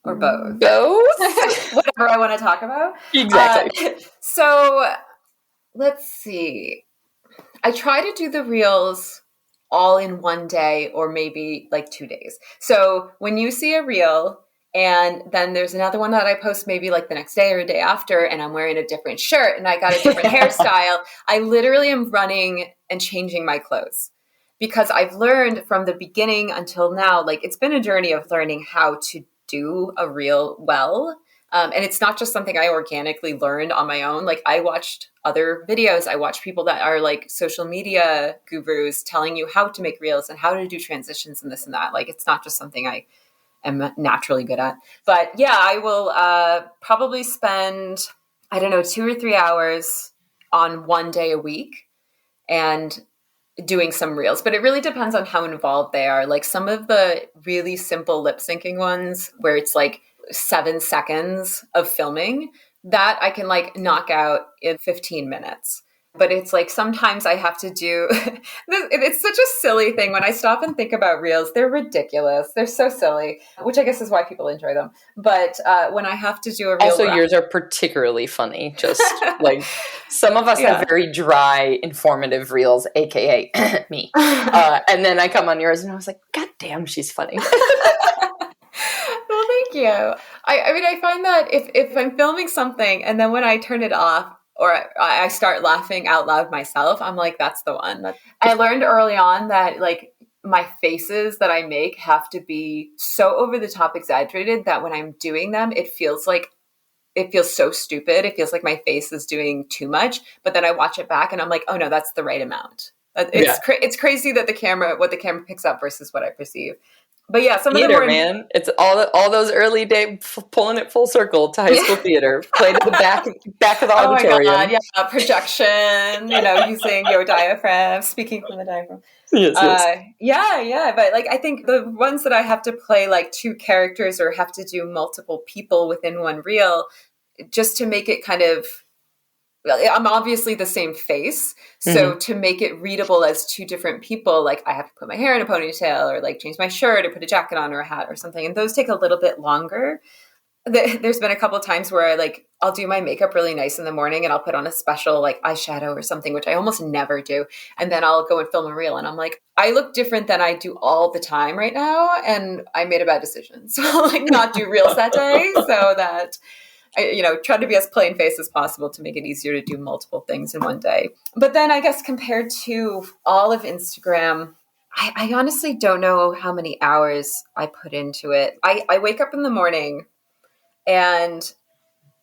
Or both? Both. Whatever I want to talk about. Exactly. So let's see. I try to do the Reels all in one day, or maybe like 2 days. So when you see a Reel, and then there's another one that I post maybe like the next day or a day after, and I'm wearing a different shirt and I got a different hairstyle, I literally am running and changing my clothes. Because I've learned from the beginning until now, like it's been a journey of learning how to do a Reel well. And it's not just something I organically learned on my own. Like I watched other videos. I watched people that are like social media gurus telling you how to make Reels and how to do transitions and this and that. Like it's not just something I am naturally good at. But yeah, I will probably spend, 2 or 3 hours on one day a week and doing some Reels, but it really depends on how involved they are. Like some of the really simple lip syncing ones where it's like 7 seconds of filming, that I can like knock out in 15 minutes. But it's like sometimes I have to do it's such a silly thing. When I stop and think about Reels, they're ridiculous. They're so silly, which I guess is why people enjoy them. But when I have to do a Reel, also yours are particularly funny. Just like some of us have very dry, informative Reels, aka me. And then I come on yours and I was like, God damn, she's funny. Well, thank you. I mean, I find that if I'm filming something and then when I turn it off, or I start laughing out loud myself, I'm like, that's the one. I learned early on that like my faces that I make have to be so over the top exaggerated that when I'm doing them, it feels so stupid. It feels like my face is doing too much. But then I watch it back and I'm like, oh no, that's the right amount. It's crazy that what the camera picks up versus what I perceive. But yeah, some theater, of them were man. It's all those early day pulling it full circle to high school theater. Played at the back of the auditorium. Oh my God, yeah, projection. Using your diaphragm, speaking from the diaphragm. Yes. Yeah. But like, I think the ones that I have to play like two characters or have to do multiple people within one reel, just to make it kind of. I'm obviously the same face. So to make it readable as two different people, like I have to put my hair in a ponytail or like change my shirt or put a jacket on or a hat or something. And those take a little bit longer. There's been a couple of times where I'll do my makeup really nice in the morning and I'll put on a special like eyeshadow or something, which I almost never do. And then I'll go and film a reel and I'm like, I look different than I do all the time right now. And I made a bad decision. So I'll like not do reels that day so that I try to be as plain faced as possible to make it easier to do multiple things in one day. But then I guess compared to all of Instagram, I honestly don't know how many hours I put into it. I wake up in the morning and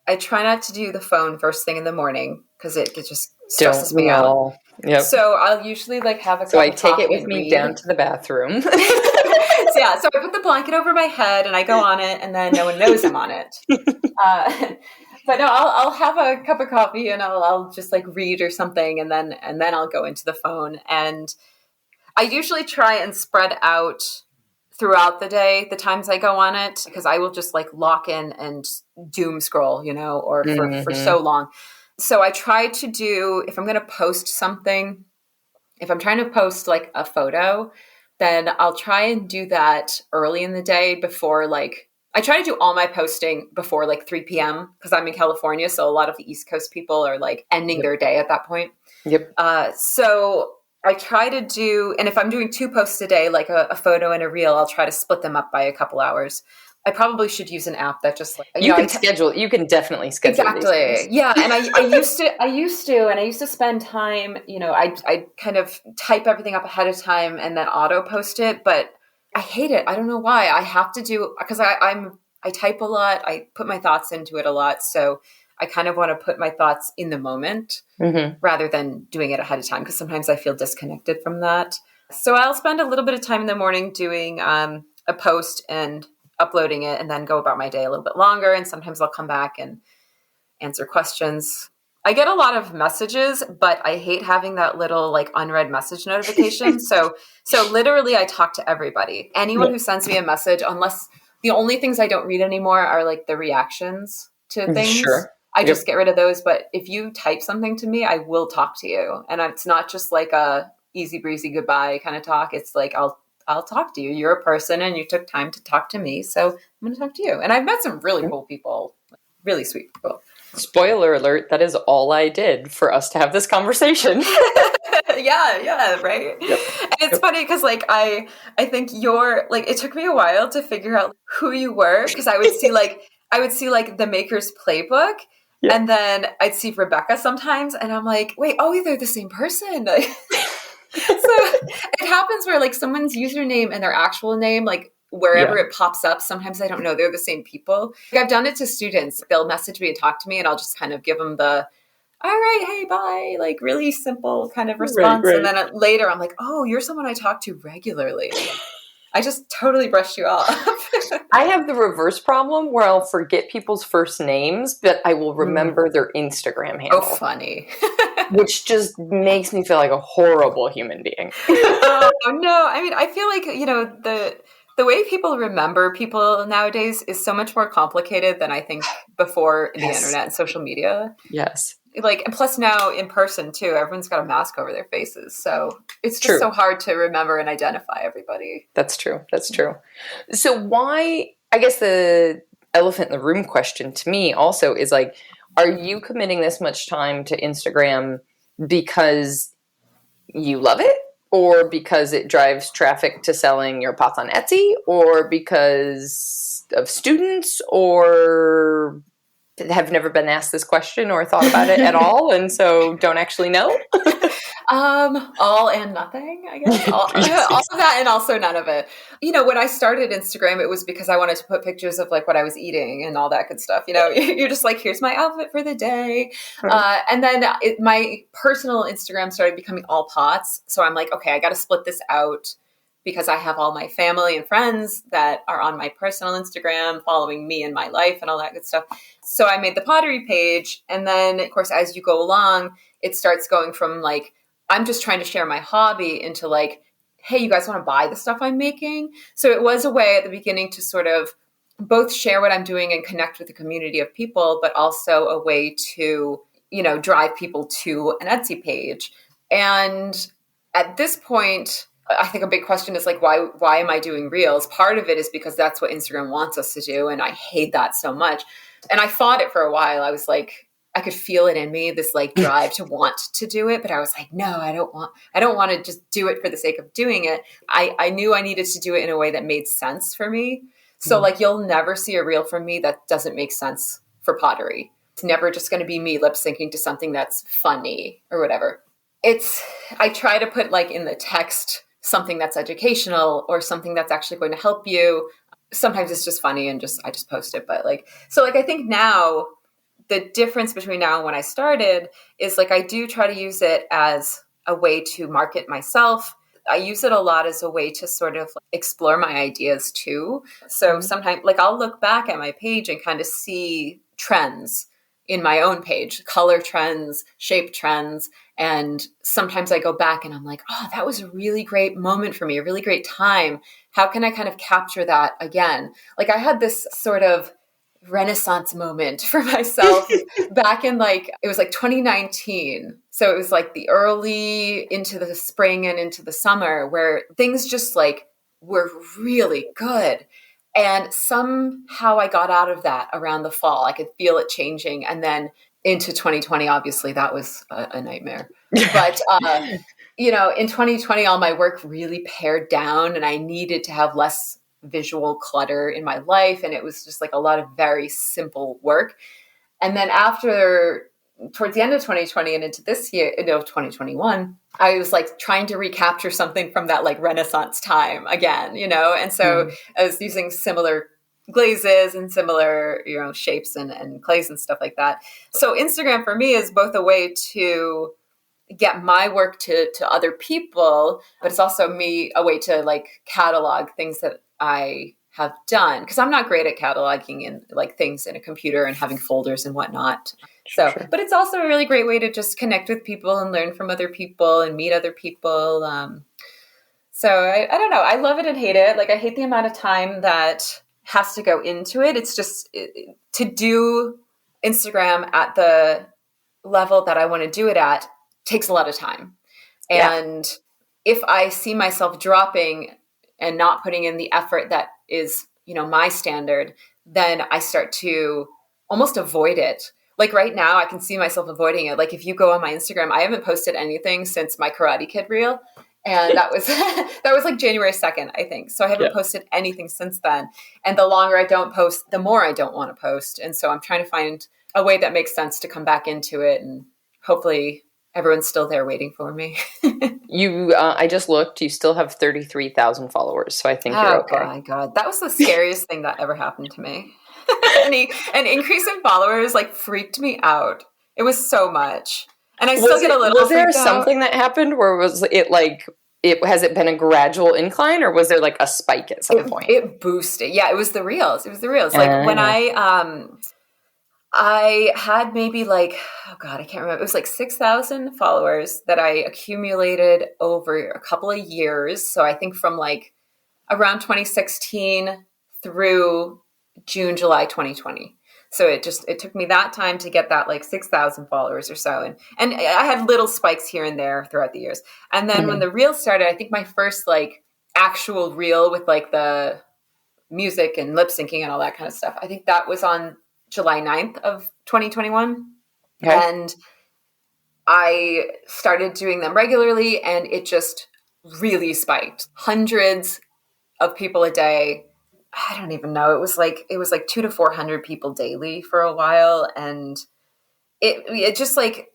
I try not to do the phone first thing in the morning because it just stresses me out. Yep. So I'll usually like have a cup So I of take coffee it with and me read. down to the bathroom. So I put the blanket over my head and I go on it and then no one knows I'm on it. But no, I'll have a cup of coffee and I'll just like read or something and then I'll go into the phone. And I usually try and spread out throughout the day the times I go on it because I will just like lock in and doom scroll, or for so long. So I try to do, if I'm going to post something, if I'm trying to post like a photo, then I'll try and do that early in the day before I try to do all my posting before like 3 p.m. because I'm in California. So a lot of the East Coast people are like ending their day at that point. Yep. So I try to do, and if I'm doing 2 posts a day, like a photo and a reel, I'll try to split them up by a couple hours. I probably should use an app that just you can definitely schedule exactly. These things. Yeah. And I used to spend time, I kind of type everything up ahead of time and then auto post it, but I hate it. I don't know why. I have to do, because I type a lot. I put my thoughts into it a lot. So I kind of want to put my thoughts in the moment rather than doing it ahead of time, because sometimes I feel disconnected from that. So I'll spend a little bit of time in the morning doing a post and uploading it and then go about my day a little bit longer. And sometimes I'll come back and answer questions. I get a lot of messages, but I hate having that little like unread message notification. So literally I talk to everybody. Anyone who sends me a message, unless the only things I don't read anymore are like the reactions to things. Sure. I just get rid of those. But if you type something to me, I will talk to you. And it's not just like a easy breezy goodbye kind of talk. It's like, I'll talk to you. You're a person and you took time to talk to me. So I'm going to talk to you. And I've met some really cool people, really sweet people. Spoiler alert, that is all I did for us to have this conversation. Yeah, right. Yep. And it's funny because like I think you're like, it took me a while to figure out who you were, because I would see like the Maker's Playbook. Yep. And then I'd see Rebecca sometimes and I'm like, wait, they're the same person. So it happens where like someone's username and their actual name, like wherever it pops up, sometimes I don't know they're the same people. Like, I've done it to students. They'll message me and talk to me and I'll just kind of give them the, all right, hey, bye, like really simple kind of response. Right. And then later I'm like, oh, you're someone I talk to regularly. I just totally brushed you off. I have the reverse problem where I'll forget people's first names, but I will remember their Instagram handle. Oh, funny. Which just makes me feel like a horrible human being. Oh, no. I mean, I feel like, the way people remember people nowadays is so much more complicated than I think before the internet and social media. Yes. Like, and plus now in person too, everyone's got a mask over their faces. So it's just so hard to remember and identify everybody. That's true. So why, I guess the elephant in the room question to me also is like, are you committing this much time to Instagram because you love it? Or because it drives traffic to selling your pots on Etsy? Or because of students? Or have never been asked this question or thought about it at all, and so don't actually know. All and nothing, I guess. All of that and also none of it. When I started Instagram, it was because I wanted to put pictures of like what I was eating and all that good stuff. You're just like, here's my outfit for the day. And then my personal Instagram started becoming all pots. So I'm like, okay, I got to split this out because I have all my family and friends that are on my personal Instagram following me and my life and all that good stuff. So I made the pottery page. And then, of course, as you go along, it starts going from like, I'm just trying to share my hobby into like, hey, you guys want to buy the stuff I'm making? So it was a way at the beginning to sort of both share what I'm doing and connect with a community of people, but also a way to, drive people to an Etsy page. And at this point, I think a big question is like, why am I doing Reels? Part of it is because that's what Instagram wants us to do. And I hate that so much. And I fought it for a while. I was like, I could feel it in me, this like drive to want to do it. But I was like, no, I don't want to just do it for the sake of doing it. I knew I needed to do it in a way that made sense for me. So like, you'll never see a reel from me that doesn't make sense for pottery. It's never just going to be me lip syncing to something that's funny or whatever. I try to put like in the text something that's educational or something that's actually going to help you. Sometimes it's just funny and I just post it. But I think now, the difference between now and when I started is like, I do try to use it as a way to market myself. I use it a lot as a way to sort of explore my ideas too. So sometimes like I'll look back at my page and kind of see trends in my own page, color trends, shape trends. And sometimes I go back and I'm like, oh, that was a really great moment for me, a really great time. How can I kind of capture that again? Like I had this sort of Renaissance moment for myself back in it was 2019. So it was like the early into the spring and into the summer where things just were really good. And somehow I got out of that around the fall. I could feel it changing. And then into 2020, obviously that was a nightmare. But, in 2020, all my work really pared down and I needed to have less visual clutter in my life. And it was just like a lot of very simple work. And then towards the end of 2020 and into this year, 2021, I was like trying to recapture something from that like Renaissance time again, And so I was using similar glazes and similar, shapes and clays and stuff like that. So Instagram for me is both a way to get my work to other people, but it's also a way to like catalog things that I have done, because I'm not great at cataloging in like things in a computer and having folders and whatnot. So, sure. But it's also a really great way to just connect with people and learn from other people and meet other people. So I don't know. I love it and hate it. Like I hate the amount of time that has to go into it. It's just to do Instagram at the level that I want to do it at takes a lot of time. And if I see myself dropping and not putting in the effort that is, my standard, then I start to almost avoid it. Like right now, I can see myself avoiding it. Like if you go on my Instagram, I haven't posted anything since my Karate Kid reel. And that was that was like January 2nd, I think. So I haven't posted anything since then. And the longer I don't post, the more I don't want to post. And so I'm trying to find a way that makes sense to come back into it. And hopefully everyone's still there waiting for me. I just looked, you still have 33,000 followers. So I think you're okay. Oh my God. That was the scariest thing that ever happened to me. An increase in followers freaked me out. It was so much. And I still get a little. Was there something that happened where was it has it been a gradual incline, or was there like a spike at some point? It boosted. Yeah, it was the reels. Like when I had maybe I can't remember. It was 6,000 followers that I accumulated over a couple of years. So I think from around 2016 through June, July 2020. So it took me that time to get that 6,000 followers or so. And I had little spikes here and there throughout the years. And then when the reel started, I think my first actual reel with the music and lip syncing and all that kind of stuff, I think that was on July 9th of 2021. Okay. And I started doing them regularly and it just really spiked. Hundreds of people a day I don't even know. It was like 200 to 400 people daily for a while, and it just like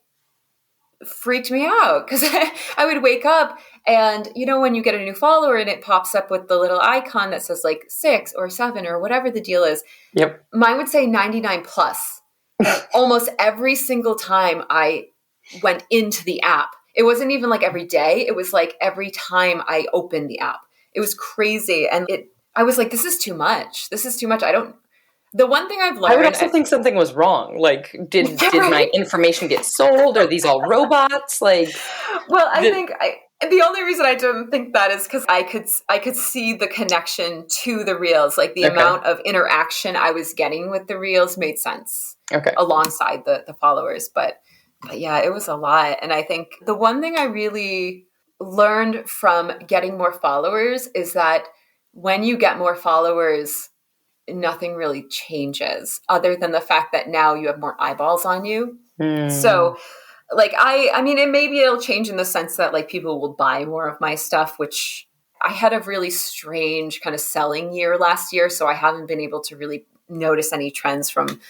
freaked me out because I would wake up and when you get a new follower and it pops up with the little icon that says like 6 or 7 or whatever the deal is. Yep. Mine would say 99 plus. And almost every single time I went into the app, it wasn't even like every day. It was like every time I opened the app. It was crazy. And I was like, this is too much. This is too much. The one thing I've learned. I would also think something was wrong. Like, did my information get sold? Are these all robots? Like, well, I think the only reason I didn't think that is because I could see the connection to the reels, like the amount of interaction I was getting with the reels made sense. Alongside the followers, but yeah, it was a lot. And I think the one thing I really learned from getting more followers is that when you get more followers, nothing really changes other than the fact that now you have more eyeballs on you. So like, I mean, it'll change in the sense that like people will buy more of my stuff, which I had a really strange kind of selling year last year. So I haven't been able to really notice any trends from,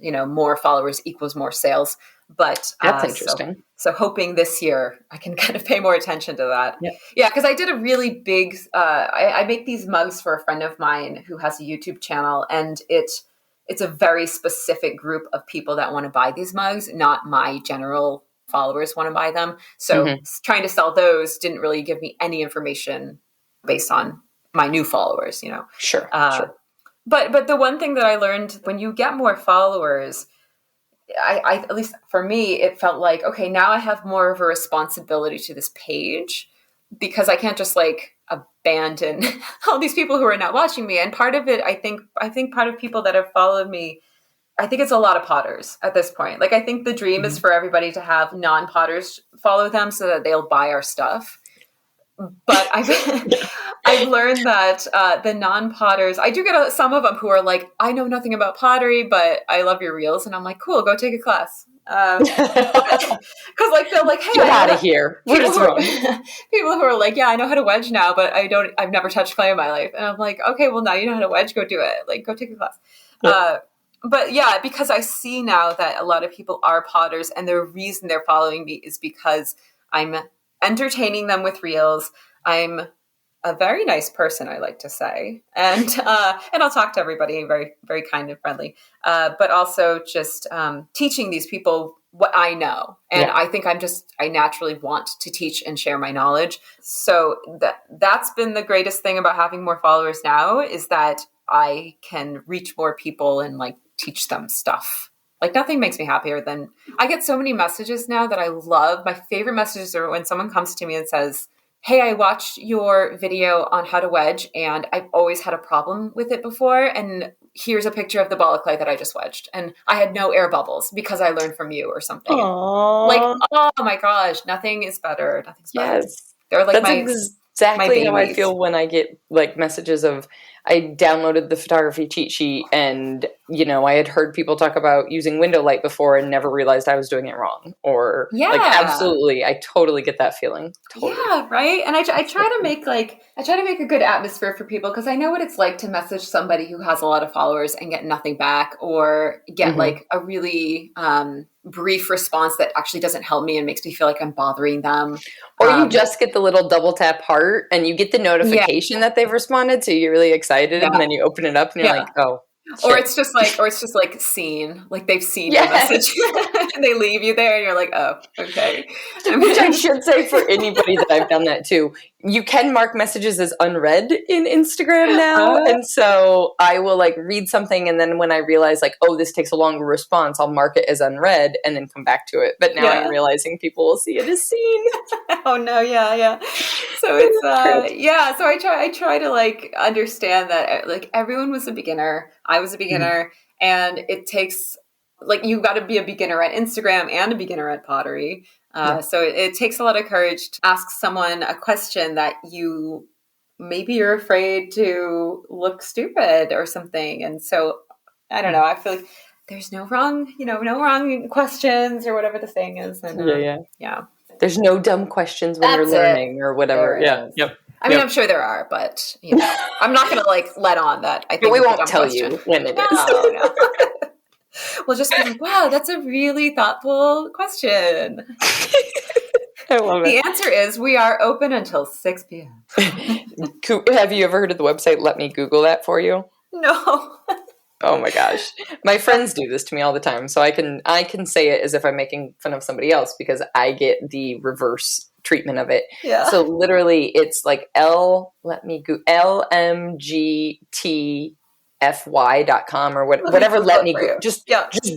more followers equals more sales. But that's interesting. So hoping this year I can kind of pay more attention to that. Yeah, because I did a really big, I make these mugs for a friend of mine who has a YouTube channel, and it's a very specific group of people that want to buy these mugs, not my general followers want to buy them. So trying to sell those didn't really give me any information based on my new followers, Sure. But the one thing that I learned, when you get more followers, I at least for me, it felt like, okay, now I have more of a responsibility to this page because I can't just like abandon all these people who are not watching me. And part of it, I think part of people that have followed me, I think it's a lot of potters at this point. Like, I think the dream is for everybody to have non-potters follow them so that they'll buy our stuff. But I've learned that the non-potters, I do get some of them who are like, I know nothing about pottery, but I love your reels. And I'm like, cool, go take a class. Because like they're like, hey, get out of here. What is wrong? People who are like, yeah, I know how to wedge now, but I've never touched clay in my life. And I'm like, okay, well, now you know how to wedge, go do it. Like, go take a class. But yeah, because I see now that a lot of people are potters, and the reason they're following me is because I'm entertaining them with reels. I'm a very nice person, I like to say, and I'll talk to everybody, very, very kind and friendly. But also just teaching these people what I know, and I think I naturally want to teach and share my knowledge. So that's been the greatest thing about having more followers now, is that I can reach more people and like teach them stuff. Like, nothing makes me happier than, I get so many messages now that I love. My favorite messages are when someone comes to me and says, hey, I watched your video on how to wedge, and I've always had a problem with it before. And here's a picture of the ball of clay that I just wedged. And I had no air bubbles because I learned from you or something. Aww. Like, oh my gosh, nothing is better. Nothing's better. Yes. They're like exactly how I feel when I get like messages of, I downloaded the photography cheat sheet, and I had heard people talk about using window light before and never realized I was doing it wrong. Or like, absolutely, I totally get that feeling. Totally. Yeah, right. And I try to make a good atmosphere for people, because I know what it's like to message somebody who has a lot of followers and get nothing back, or get like a really brief response that actually doesn't help me and makes me feel like I'm bothering them. Or you just get the little double tap heart and you get the notification that they've responded, so you're really excited, and then you open it up and you're like, oh. Shit. Or it's just like seen, like they've seen your message and they leave you there and you're like, oh, okay. Which I should say, for anybody that I've done that to, you can mark messages as unread in Instagram now. And so I will like read something, and then when I realize like, oh, this takes a longer response, I'll mark it as unread and then come back to it. But now I'm realizing people will see it as seen. Oh no, yeah. So it's so I try to like understand that like everyone was a beginner. I was a beginner, and it takes like, you got to be a beginner at Instagram and a beginner at pottery. So it takes a lot of courage to ask someone a question that maybe you're afraid to look stupid or something. And so I don't know, I feel like there's no wrong questions or whatever the thing is. And, yeah. There's no dumb questions when you're learning or whatever. Yeah. Yep. I mean, I'm sure there are, but I'm not going to like let on that. I think But we won't tell you when it is. No. We'll just be like, wow, that's a really thoughtful question. I love it. The answer is we are open until 6 p.m. Have you ever heard of the website Let Me Google That For You? No. Oh my gosh. My friends do this to me all the time. So I can say it as if I'm making fun of somebody else because I get the reverse treatment of it. Yeah. So literally it's like lmgtfy.com or whatever. Just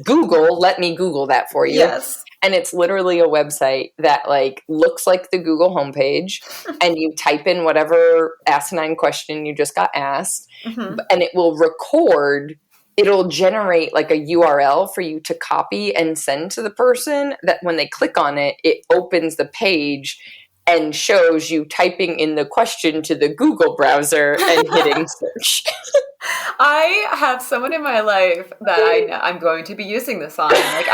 Google Let Me Google That For You. Yes. And it's literally a website that like looks like the Google homepage, and you type in whatever asinine question you just got asked, and it will record. It'll generate like a URL for you to copy and send to the person that when they click on it, it opens the page and shows you typing in the question to the Google browser and hitting search. I have someone in my life that I'm going to be using this on. Like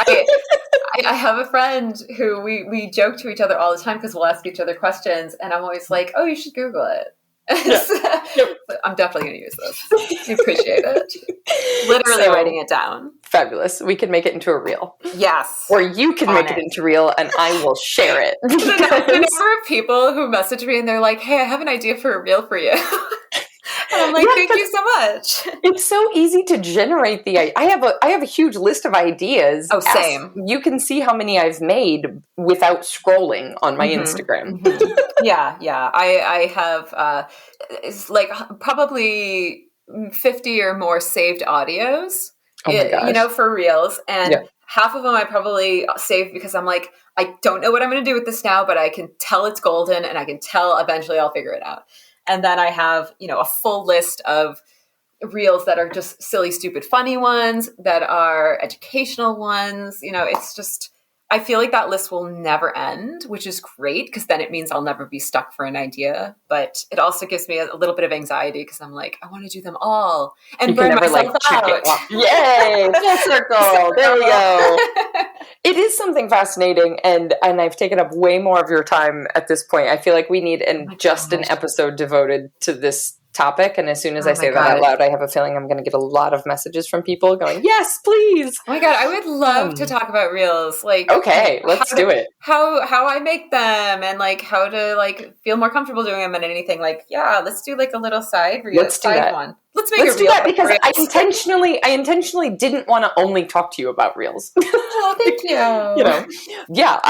I have a friend who we joke to each other all the time because we'll ask each other questions, and I'm always like, "Oh, you should Google it." I'm definitely going to use this. I appreciate it. Literally writing it down. Fabulous. We can make it into a reel. Yes. Or you can make it into a reel, and I will share it. The number of people who message me and they're like, "Hey, I have an idea for a reel for you." And I'm like, thank you so much. It's so easy to generate I have a huge list of ideas. Oh, same. You can see how many I've made without scrolling on my Instagram. Yeah. I have it's like probably 50 or more saved audios. Oh my gosh. For reels. And half of them I probably saved because I'm like, I don't know what I'm going to do with this now, but I can tell it's golden and I can tell eventually I'll figure it out. And then I have, a full list of reels that are just silly, stupid, funny ones, that are educational ones. It's just, I feel like that list will never end, which is great because then it means I'll never be stuck for an idea. But it also gives me a little bit of anxiety because I'm like, I want to do them all and burn myself out. Yay! Full circle. There we go. It is something fascinating, and I've taken up way more of your time at this point. I feel like we need an episode devoted to this topic, and as soon as I say that out loud, I have a feeling I'm going to get a lot of messages from people going, yes, please. Oh my God, I would love to talk about reels. Like, okay, let's do it. How I make them and like how to like feel more comfortable doing them and anything. Like, let's do like a little side reel. Let's do that. One. Let's do that because I intentionally didn't want to only talk to you about reels. Oh, thank you.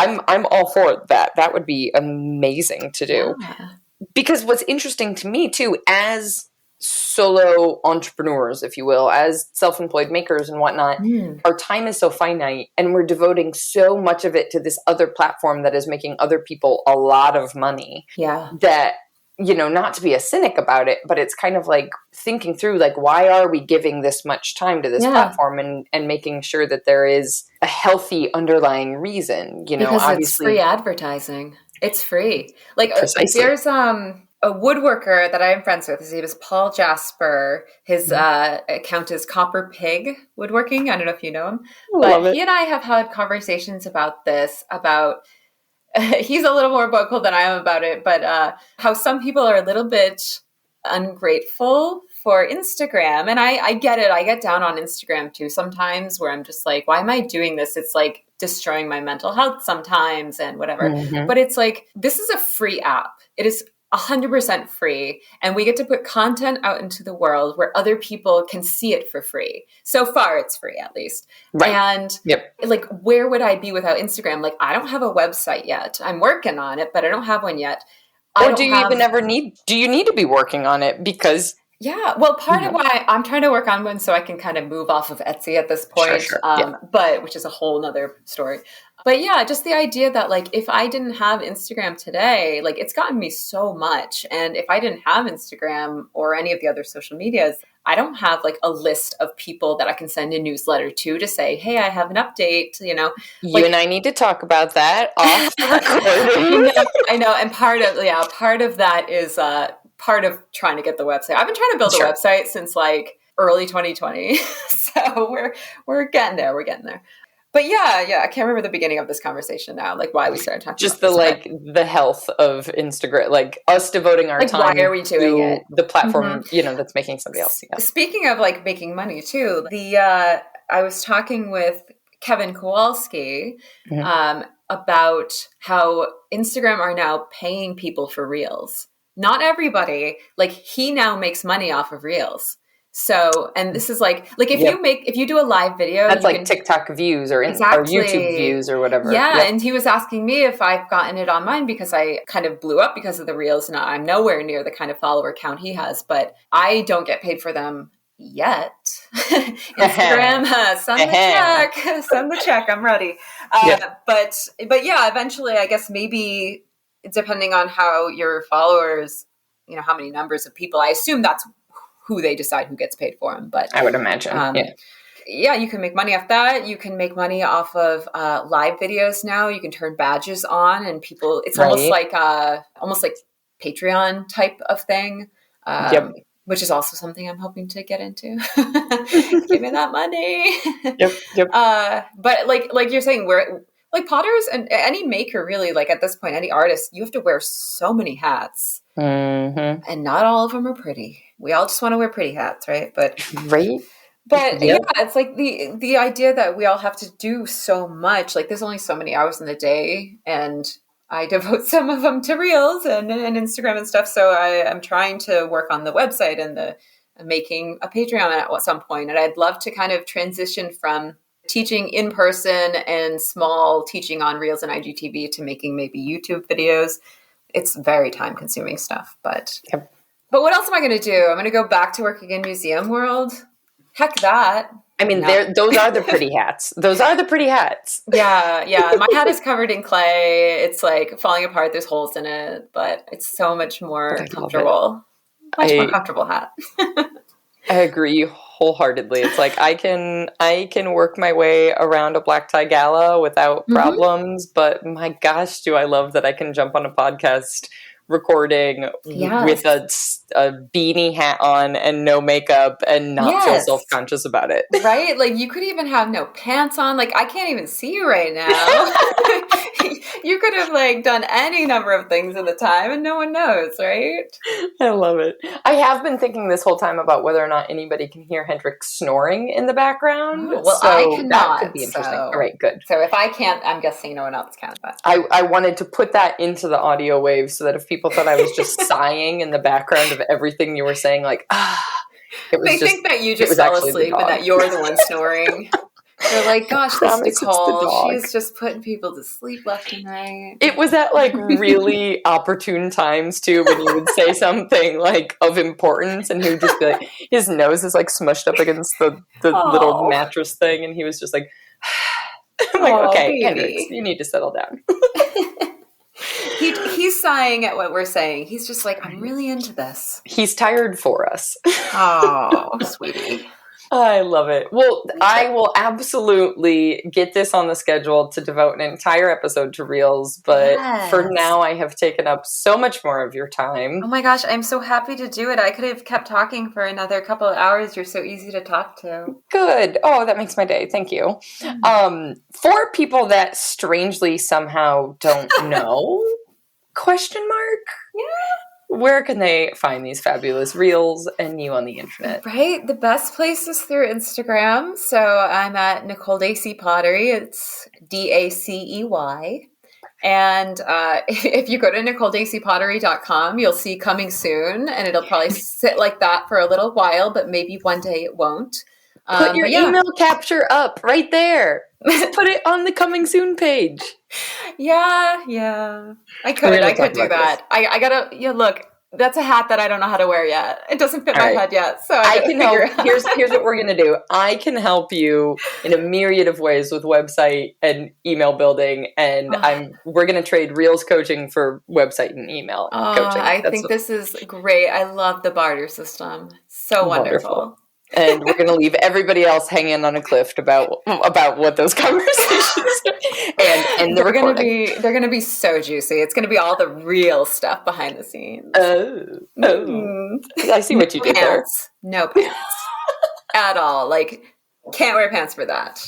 I'm all for that. That would be amazing to do. Yeah. Because what's interesting to me too, as solo entrepreneurs, if you will, as self-employed makers and whatnot, our time is so finite and we're devoting so much of it to this other platform that is making other people a lot of money. Yeah. That, not to be a cynic about it, but it's kind of like thinking through, like, why are we giving this much time to this platform and making sure that there is a healthy underlying reason, because obviously it's free advertising. It's free. Like Precisely. There's a woodworker that I am friends with. His name is Paul Jasper. His account is Copper Pig Woodworking. I don't know if you know him. But he and I have had conversations about this, he's a little more vocal than I am about it, but how some people are a little bit ungrateful for Instagram. And I get it. I get down on Instagram too sometimes where I'm just like, why am I doing this? It's like destroying my mental health sometimes and whatever. But it's like, this is a free app. It is 100% free. And we get to put content out into the world where other people can see it for free. So far, it's free, at least. Right. And like, where would I be without Instagram? Like, I don't have a website yet. I'm working on it, but I don't have one yet. Or do you need to be working on it? Because well, part of why I'm trying to work on one so I can kind of move off of Etsy at this point, but which is a whole nother story. But just the idea that like, if I didn't have Instagram today, like it's gotten me so much. And if I didn't have Instagram or any of the other social medias, I don't have like a list of people that I can send a newsletter to say, hey, I have an update, You and I need to talk about that off the recording. I know. And part of that is part of trying to get the website. I've been trying to build a website since like early 2020. So we're getting there. We're getting there. But yeah, I can't remember the beginning of this conversation now, like why we started talking Just about the this, the health of Instagram, like us devoting our like time why are we doing to it? the platform, Mm-hmm. that's making somebody else. Yeah. Speaking of like making money too, I was talking with Kevin Kowalski Mhm. about how Instagram are now paying people for reels. Not everybody, like he now makes money off of reels. So, and this is like Yep. if you do a live video, That's you like can TikTok views or YouTube exactly. views or whatever. Yeah, Yep. and he was asking me if I've gotten it on mine because I kind of blew up because of the reels and I'm nowhere near the kind of follower count he has, but I don't get paid for them yet. Instagram, send the check, send the check. I'm ready. Yep. But yeah, eventually, I guess maybe depending on how your followers, how many numbers of people. I assume that's who they decide who gets paid for them. But I would imagine. Yeah. yeah, you can make money off that. You can make money off of live videos now. You can turn badges on, and people. It's Right. almost like Patreon type of thing, Yep. which is also something I'm hoping to get into. Give me that money. Yep. Yep. But like you're saying, we're like potters and any maker really. Like at this point, any artist, you have to wear so many hats, Mm-hmm. and not all of them are pretty. We all just want to wear pretty hats, right? Right. But yeah, Yep. it's like the idea that we all have to do so much. Like there's only so many hours in the day, and I devote some of them to reels and Instagram and stuff. So I'm trying to work on the website and the making a Patreon at some point. And I'd love to kind of transition from teaching in person and small teaching on reels and IGTV to making maybe YouTube videos. It's very time consuming stuff, but Yep. but what else am I going to do? I'm going to go back to working in museum world. Heck that. I mean, No. those are the pretty hats. Those are the pretty hats. Yeah. My hat is covered in clay. It's like falling apart. There's holes in it, but it's so much But more I love it. comfortable. Much more comfortable hat. I agree wholeheartedly. It's like I can work my way around a black tie gala without Mm-hmm. problems, but my gosh, do I love that I can jump on a podcast recording with Yes. a beanie hat on and no makeup and not feel Yes. self-conscious about it. Right? Like you could even have no pants on. Like I can't even see you right now. You could have like done any number of things in the time and no one knows, right? I love it. I have been thinking this whole time about whether or not anybody can hear Hendrik snoring in the background. Oh, well, I So that could cannot. be interesting. All right, good. So if I can't, I'm guessing no one else can. But I wanted to put that into the audio wave so that if people thought I was just sighing in the background of everything you were saying, like, it was they think that you just was fell actually the asleep and dog. that you're the one snoring. They're like, gosh, this Promise it's the Nicole, dog. she's just putting people to sleep left and right. It was at like really opportune times too when you would say something like of importance and he would just be like, his nose is like smushed up against the little Oh, mattress thing and he was just like, I'm like, okay, Hendrix, baby. you need to settle down. He's sighing at what we're saying. He's just like, I'm really into this. He's tired for us. Oh, sweetie. I love it. Well, I will absolutely get this on the schedule to devote an entire episode to Reels, but for Yes. now I have taken up so much more of your Oh time. my gosh, I'm so happy to do it. I could have kept talking for another couple of hours. You're so easy to talk to. Good. Oh, that makes my day. Thank you. For people that strangely somehow don't know, question mark? Yeah. Where can they find these fabulous reels and you on the internet? Right. The best place is through Instagram. So I'm at Nicole Dacey Pottery. It's DACEY. And if you go to NicoleDaceyPottery.com, you'll see coming soon, and it'll probably sit like that for a little while, but maybe one day it won't. Put your but yeah. email capture up right there. Just put it on the coming soon page. Yeah. I could do that. I gotta, look, that's a hat that I don't know how to wear yet. It doesn't fit my head yet. So I can help. Here's what we're going to do. I can help you in a myriad of ways with website and email building. And we're going to trade Reels coaching for website and email coaching. I think this is great. I love the barter system. So wonderful. And we're going to leave everybody else hanging on a cliff about what those conversations are. And they're going to be so juicy. It's going to be all the real stuff behind the scenes. I see what you did there. No pants at all. Like, can't wear pants for that.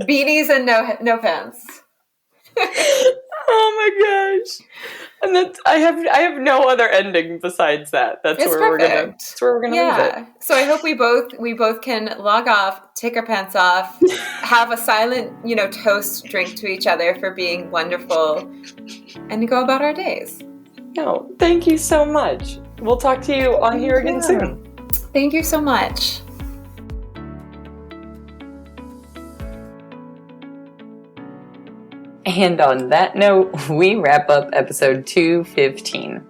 Beanies and no pants. Oh my gosh. And that's, I have no other ending besides that. That's It's where perfect. we're gonna leave it. So I hope we both can log off, take our pants off, have a silent, toast drink to each other for being wonderful, and go about our days. No, thank you so much. We'll talk to you on here again soon. Thank you so much. And on that note, we wrap up episode 215.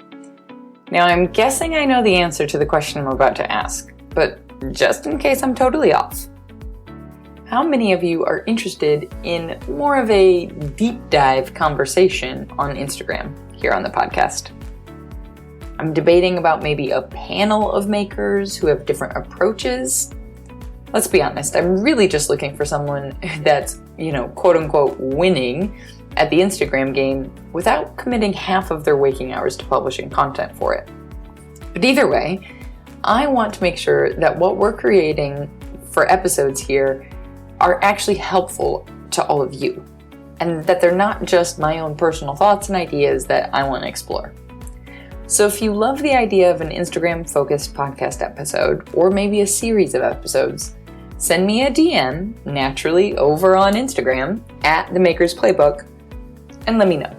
Now, I'm guessing I know the answer to the question I'm about to ask, but just in case I'm totally off. How many of you are interested in more of a deep dive conversation on Instagram here on the podcast? I'm debating about maybe a panel of makers who have different approaches. Let's be honest, I'm really just looking for someone that's, quote unquote, winning at the Instagram game without committing half of their waking hours to publishing content for it. But either way, I want to make sure that what we're creating for episodes here are actually helpful to all of you, and that they're not just my own personal thoughts and ideas that I want to explore. So if you love the idea of an Instagram-focused podcast episode, or maybe a series of episodes, send me a DM, naturally, over on Instagram, at The Maker's Playbook, and let me know.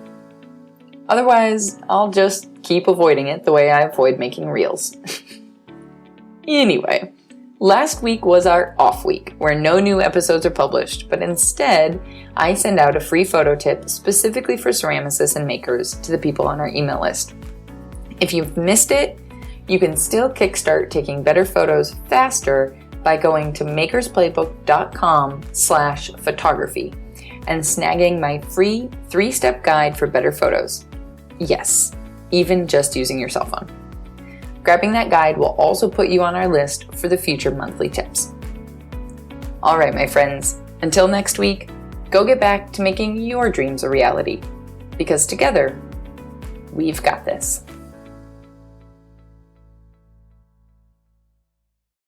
Otherwise, I'll just keep avoiding it the way I avoid making reels. Anyway, last week was our off week, where no new episodes are published, but instead, I send out a free photo tip specifically for ceramicists and makers to the people on our email list. If you've missed it, you can still kickstart taking better photos faster by going to makersplaybook.com/photography and snagging my free 3-step guide for better photos. Yes, even just using your cell phone. Grabbing that guide will also put you on our list for the future monthly tips. All right, my friends, until next week, go get back to making your dreams a reality, because together, we've got this.